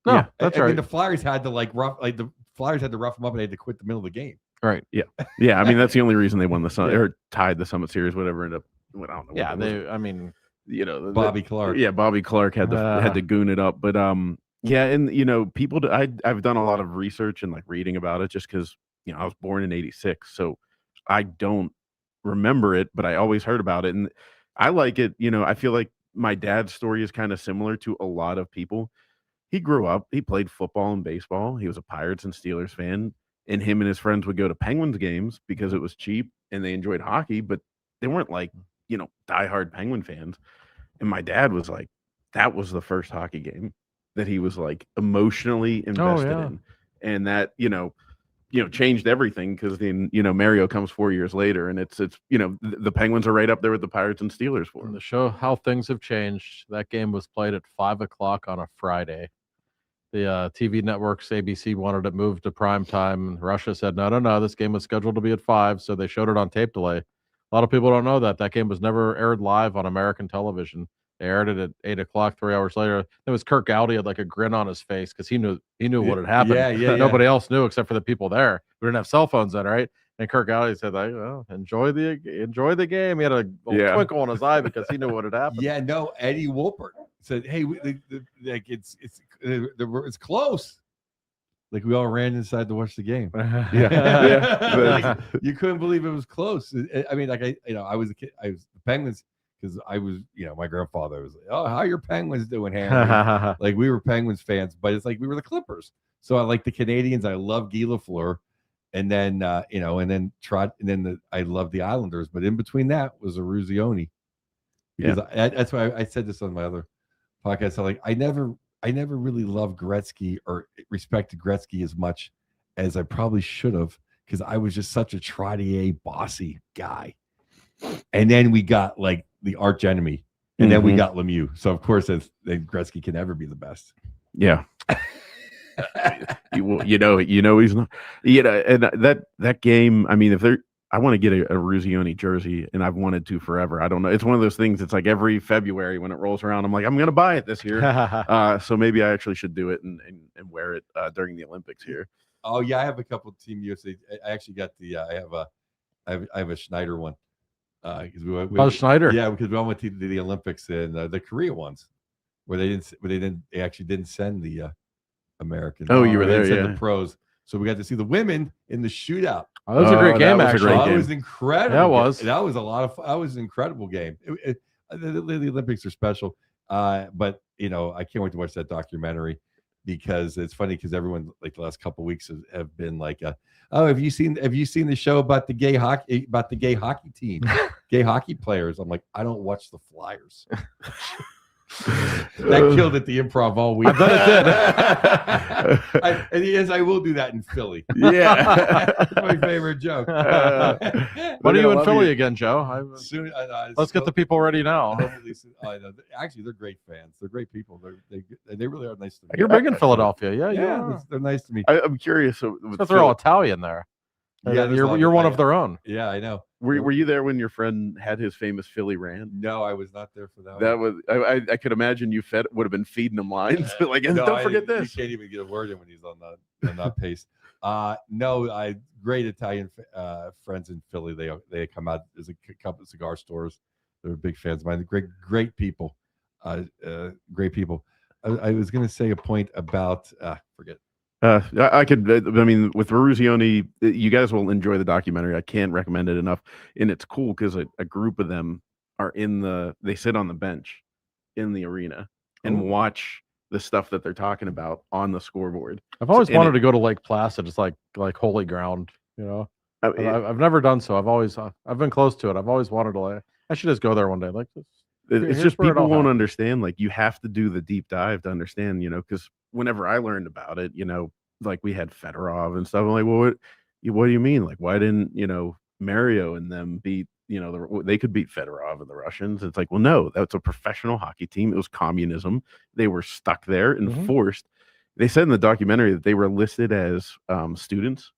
S3: No, that's right.
S2: I mean, the Flyers had to the Flyers had to rough them up and they had to quit the middle of the game.
S3: Right.
S1: Yeah. Yeah. I mean, that's the only reason they won the Summit or tied the Summit Series, whatever ended up. I don't know.
S3: Yeah. I mean,
S1: you know,
S2: Bobby Clark.
S1: Yeah. Bobby Clark had to goon it up. But, yeah. And, you know, people, I've done a lot of research and like reading about it just because, you know, I was born in 86. So I don't remember it, but I always heard about it. And I like it. You know, I feel like my dad's story is kind of similar to a lot of people. He grew up, he played football and baseball. He was a Pirates and Steelers fan. And him and his friends would go to Penguins games because it was cheap and they enjoyed hockey, but they weren't like, you know, diehard Penguin fans. And my dad was like, that was the first hockey game that he was like emotionally invested in. And that, you know, changed everything because then, you know, Mario comes 4 years later and it's, you know, the Penguins are right up there with the Pirates and Steelers for him.
S3: To show how things have changed, that game was played at 5:00 on a Friday. The TV networks, ABC wanted it moved to prime time. Russia said, no, this game was scheduled to be at 5, so they showed it on tape delay. A lot of people don't know that game was never aired live on American television. They aired it at 8:00, 3 hours later. It was Kirk Gowdy had like a grin on his face because he knew what had happened.
S2: Yeah.
S3: Nobody else knew except for the people there. We didn't have cell phones then, right? And Kirk Gowdy said, like, well, enjoy the game. He had a twinkle in his eye because he knew what had happened.
S2: Yeah, no, Eddie Wolpert said, hey, like it's close. Like we all ran inside to watch the game. Like, you couldn't believe it was close. I mean, like I was a kid. I was the Penguins because I was, you know, my grandfather was like, oh, how are your Penguins doing, Harry? Like we were Penguins fans, but it's like we were the Clippers. So I like the Canadians. I love Guy Lafleur, and then you know, and then Trot, and then I love the Islanders. But in between that was Eruzione. Because that's why I said this on my other podcast. So like I never really loved Gretzky or respected Gretzky as much as I probably should have because I was just such a Trottier bossy guy. And then we got like the arch enemy, and then we got Lemieux. So of course, then Gretzky can never be the best.
S1: Yeah. you know he's not. You know, and that game. I mean, I want to get a Eruzione jersey, and I've wanted to forever. I don't know. It's one of those things. It's like every February when it rolls around, I'm like, I'm going to buy it this year. So maybe I actually should do it and wear it during the Olympics here.
S2: Oh yeah, I have a couple of Team USA. I actually got the. I have a Schneider one.
S3: Schneider.
S2: Yeah, because we all went to the Olympics and the Korea ones, where they actually didn't send the Americans.
S1: Oh, you were there, yeah.
S2: The pros. So we got to see the women in the shootout.
S3: Oh, that was a great game, actually.
S2: It was incredible.
S3: That was.
S2: That was a lot of. That was an incredible game. The Olympics are special, but you know I can't wait to watch that documentary because it's funny because everyone like the last couple of weeks have been like, oh, have you seen the show about the gay hockey team, gay hockey players? I'm like, I don't watch the Flyers. That killed at the Improv all week.
S3: I bet it did.
S2: And yes, I will do that in Philly.
S1: Yeah,
S2: that's my favorite joke.
S3: When are you in Philly again, Joe?
S2: Soon.
S3: Let's get the people ready now.
S2: Actually, they're great fans. They're great people. They really are nice to me.
S3: You're big in Philadelphia, yeah.
S2: They're nice to me.
S1: I'm curious.
S3: Because they're all Italian there. Yeah, you're one of their own.
S2: Yeah, I know.
S1: Were you there when your friend had his famous Philly rant?
S2: No, I was not there for that.
S1: That was I could imagine you would have been feeding him lines like, don't forget this.
S2: You can't even get a word in when he's on that pace. No, I great Italian friends in Philly. They come out. There's a couple of cigar stores. They're big fans of mine. Great people. Great people. I was going to say a point about forget.
S1: I could. I mean, with Eruzione, you guys will enjoy the documentary. I can't recommend it enough, and it's cool because a group of them are they sit on the bench in the arena and watch the stuff that they're talking about on the scoreboard.
S3: I've always wanted to go to Lake Placid. It's like holy ground, you know. I've never done so. I've been close to it. I've always wanted to. I should just go there one day. Like this.
S1: It's just people won't understand. Like you have to do the deep dive to understand, you know, because whenever I learned about it, you know, like we had Fedorov and stuff. I'm like, well, what do you mean? Like, why didn't, you know, Mario and them beat, they could beat Fedorov and the Russians. It's like, well, no, that's a professional hockey team. It was communism. They were stuck there and forced. They said in the documentary that they were listed as students.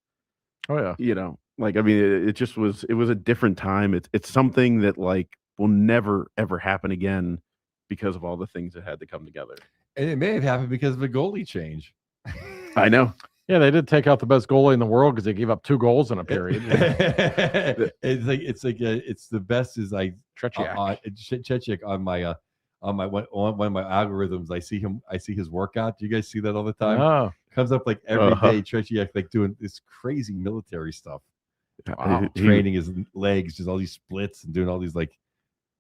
S3: Oh yeah.
S1: Like, I mean, it just was. It was a different time. It's something that like will never ever happen again because of all the things that had to come together.
S2: And it may have happened because of a goalie change.
S1: I know.
S3: Yeah, they did take out the best goalie in the world because they gave up 2 goals in a period.
S2: It's the best is like Chechik on my one of my algorithms. I see his workout. Do you guys see that all the time?
S3: Oh,
S2: Comes up like every day. Chechik like doing this crazy military stuff.
S3: wow.
S2: Training his legs, just all these splits and doing all these like.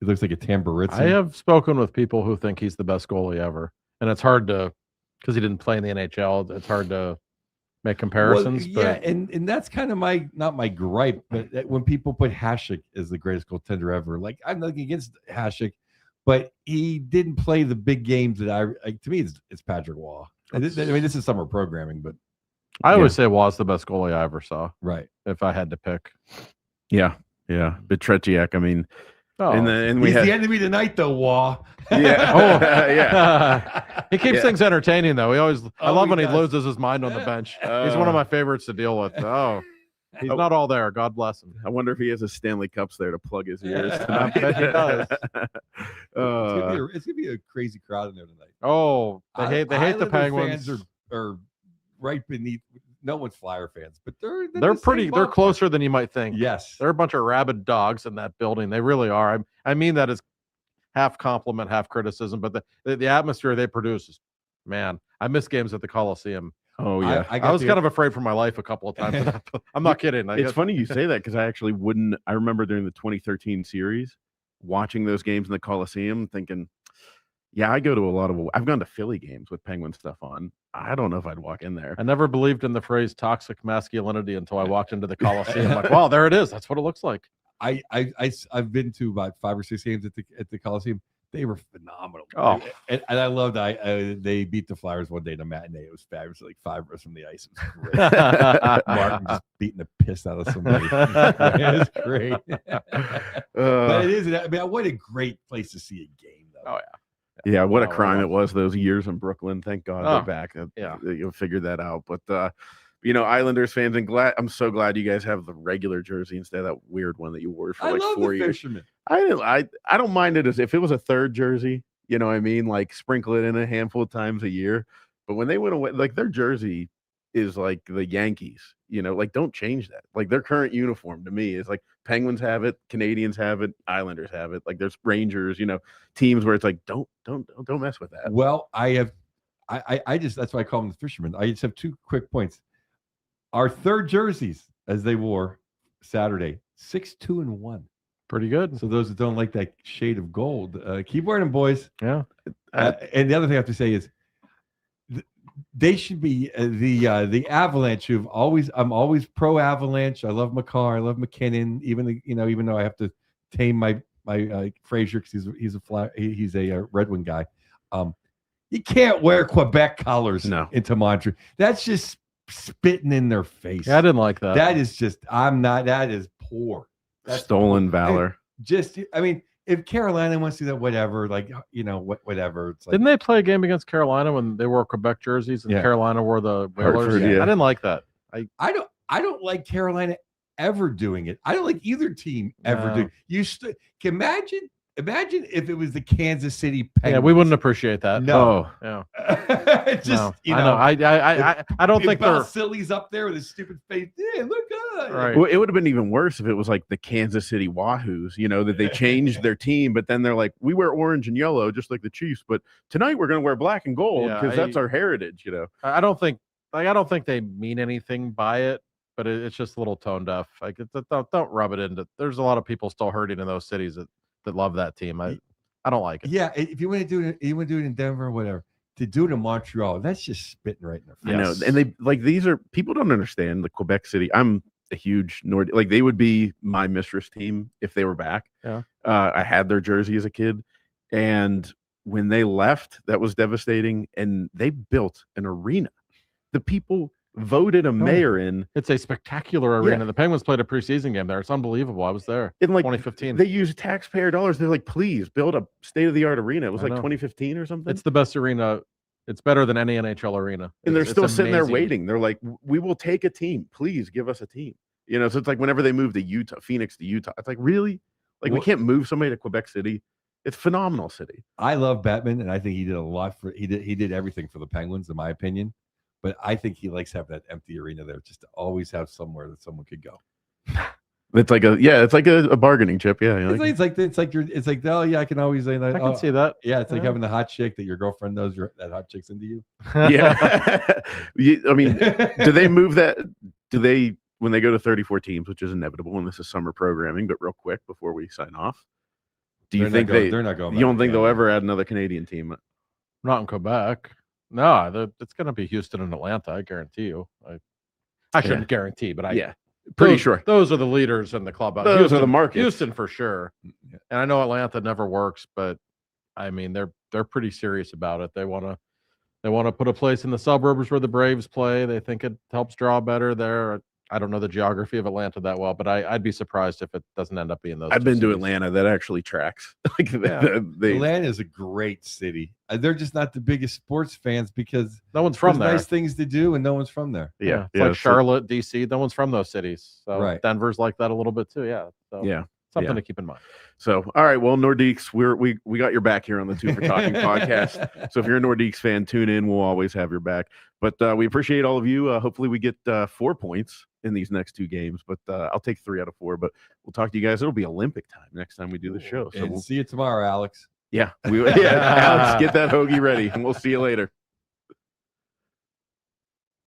S2: It looks like a tambourine.
S3: I have spoken with people who think he's the best goalie ever, and it's hard to because he didn't play in the NHL. It's hard to make comparisons.
S2: Well,
S3: but
S2: and that's kind of not my gripe, but when people put Hasek as the greatest goaltender ever, like I'm nothing against Hasek, but he didn't play the big games that to me it's Patrick Waugh. I mean, this is summer programming, but
S3: I always say Waugh's the best goalie I ever saw.
S2: Right.
S3: If I had to pick.
S1: Yeah. But Tretiak, I mean,
S2: and we had the enemy tonight, though. Waugh.
S1: Yeah.
S3: Yeah. He keeps things entertaining, though. I love when he
S2: does.
S3: loses his mind on the bench. He's one of my favorites to deal with. Oh, he's not all there. God bless him.
S1: I wonder if he has a Stanley Cups there to plug his ears.
S3: I bet he does.
S2: It's gonna be a crazy crowd in there tonight.
S3: Oh, they hate the Penguins.
S2: Fans are right beneath. No one's Flyer fans, but
S3: they're pretty. They're closer than you might think.
S2: Yes,
S3: they're a bunch of rabid dogs in that building. They really are. I mean that as half compliment, half criticism. But the atmosphere they produce is, man, I miss games at the Coliseum.
S1: Oh yeah,
S3: I was kind of afraid for my life a couple of times. I'm not kidding.
S1: It's funny you say that because I actually wouldn't. I remember during the 2013 series watching those games in the Coliseum, thinking, yeah, I go to a lot of. I've gone to Philly games with Penguin stuff on. I don't know if I'd walk in there.
S3: I never believed in the phrase toxic masculinity until I walked into the Coliseum. Like, wow, there it is. That's what it looks like.
S2: I've been to about 5 or 6 games at the Coliseum. They were phenomenal.
S3: Oh,
S2: and I loved they beat the Flyers one day in a matinee. It was fabulous. Like 5 of us from the ice. It was great. Martin just beating the piss out of somebody. It was great. But it is. I mean, what a great place to see a game, though.
S3: Oh yeah.
S1: Yeah, what a crime it was those years in Brooklyn. Thank God they're back.
S3: Yeah,
S1: you'll figure that out. But Islanders fans, and I'm so glad you guys have the regular jersey instead of that weird one that you wore for like 4 years.
S2: Fisherman.
S1: I don't mind it as if it was a third jersey. You know what I mean? Like sprinkle it in a handful of times a year. But when they went away, like their jersey is like the Yankees. Like don't change that. Like their current uniform to me is like Penguins have it, Canadians have it, Islanders have it. Like there's Rangers, teams where it's like don't mess with that.
S2: Well, I just that's why I call them the fishermen. I just have 2 quick points. Our third jerseys as they wore Saturday, 6-2-1.
S3: Pretty good.
S2: So those that don't like that shade of gold, keep wearing them, boys.
S3: Yeah.
S2: And the other thing I have to say is they should be the Avalanche. I'm always pro Avalanche. I love McCarr. I love McKinnon. Even though I have to tame my Frazier because he's a Red Wing guy. You can't wear Quebec colors into Montreal. That's just spitting in their face.
S3: Yeah, I didn't like that.
S2: That is just that is poor. That's
S1: stolen valor.
S2: If Carolina wants to do that, whatever, whatever. It's like,
S3: didn't they play a game against Carolina when they wore Quebec jerseys and Carolina wore the Whalers?
S1: Hartford, yeah.
S3: I didn't like that.
S2: I don't like Carolina ever doing it. I don't like either team ever doing it. Imagine if it was the Kansas City Penguins.
S3: Yeah, we wouldn't appreciate that.
S2: No.
S3: Yeah. I don't think they're
S2: sillies up there with his stupid face. Yeah, look good.
S3: Right.
S1: Well, it would have been even worse if it was like the Kansas City Wahoos, that they changed their team, but then they're like, we wear orange and yellow just like the Chiefs, but tonight we're going to wear black and gold because that's our heritage.
S3: I don't think they mean anything by it, but it's just a little tone deaf. Like don't rub it into. There's a lot of people still hurting in those cities that love that team. I don't like it.
S2: Yeah, if you want to do it, in Denver or whatever. To do it in Montreal, that's just spitting right in their face.
S1: I know, and they like these are people don't understand the Quebec City. I'm a huge Nord. Like they would be my mistress team if they were back.
S3: Yeah,
S1: I had their jersey as a kid, and when they left, that was devastating. And they built an arena. The people voted a mayor in.
S3: It's a spectacular arena.
S1: Yeah.
S3: The Penguins played a preseason game there. It's unbelievable. I was there.
S1: In like
S3: 2015.
S1: They used taxpayer dollars. They're like, please build a state-of-the-art arena. It was
S3: I
S1: like
S3: know.
S1: 2015 or something.
S3: It's the best arena. It's better than any NHL arena.
S1: And they're
S3: It's
S1: still sitting there
S3: amazing.
S1: waiting. They're like, we will take a team. Please give us a team. You know, so it's like whenever they move to Phoenix to Utah, it's like, really? Like, we can't move somebody to Quebec City. It's a phenomenal city.
S2: I love Bettman, and I think he did a lot for he did everything for the Penguins, in my opinion. But I think he likes having that empty arena there, just to always have somewhere that someone could go.
S1: It's like a bargaining chip. Yeah.
S2: It's like oh yeah, I can always say that.
S3: I can see that.
S2: Yeah, it's like having the hot chick that your girlfriend knows that hot chick's into you.
S1: Yeah. I mean, do they move that? Do they, when they go to 34 teams, which is inevitable, and this is summer programming, but real quick before we sign off, do you think
S2: they're not going?
S1: You don't think they'll ever add another Canadian team?
S3: Not in Quebec. No, it's going to be Houston and Atlanta. I guarantee you. I shouldn't guarantee, but
S1: pretty sure
S3: those are the leaders in the club.
S1: Those
S3: Houston,
S1: are the markets.
S3: Houston for sure. And I know Atlanta never works, but I mean they're pretty serious about it. They want to put a place in the suburbs where the Braves play. They think it helps draw better there. I don't know the geography of Atlanta that well, but I'd be surprised if it doesn't end up being those.
S1: I've been to
S3: cities.
S1: Atlanta. That actually tracks. Like
S2: Atlanta is a great city. They're just not the biggest sports fans because
S3: no one's from there.
S2: Nice things to do, and no one's from there.
S1: Yeah,
S3: it's like Charlotte, DC. No one's from those cities. So
S2: right.
S3: Denver's like that a little bit too. Yeah. So something to keep in mind.
S1: So, all right. Well, Nordiques, we got your back here on the Two for Talking podcast. So if you're a Nordiques fan, tune in. We'll always have your back. But we appreciate all of you. Hopefully we get 4 points in these next 2 games. But I'll take 3 out of 4. But we'll talk to you guys. It'll be Olympic time next time we do the show. So
S2: we'll see you tomorrow, Alex.
S1: Yeah. Alex, get that hoagie ready, and we'll see you later.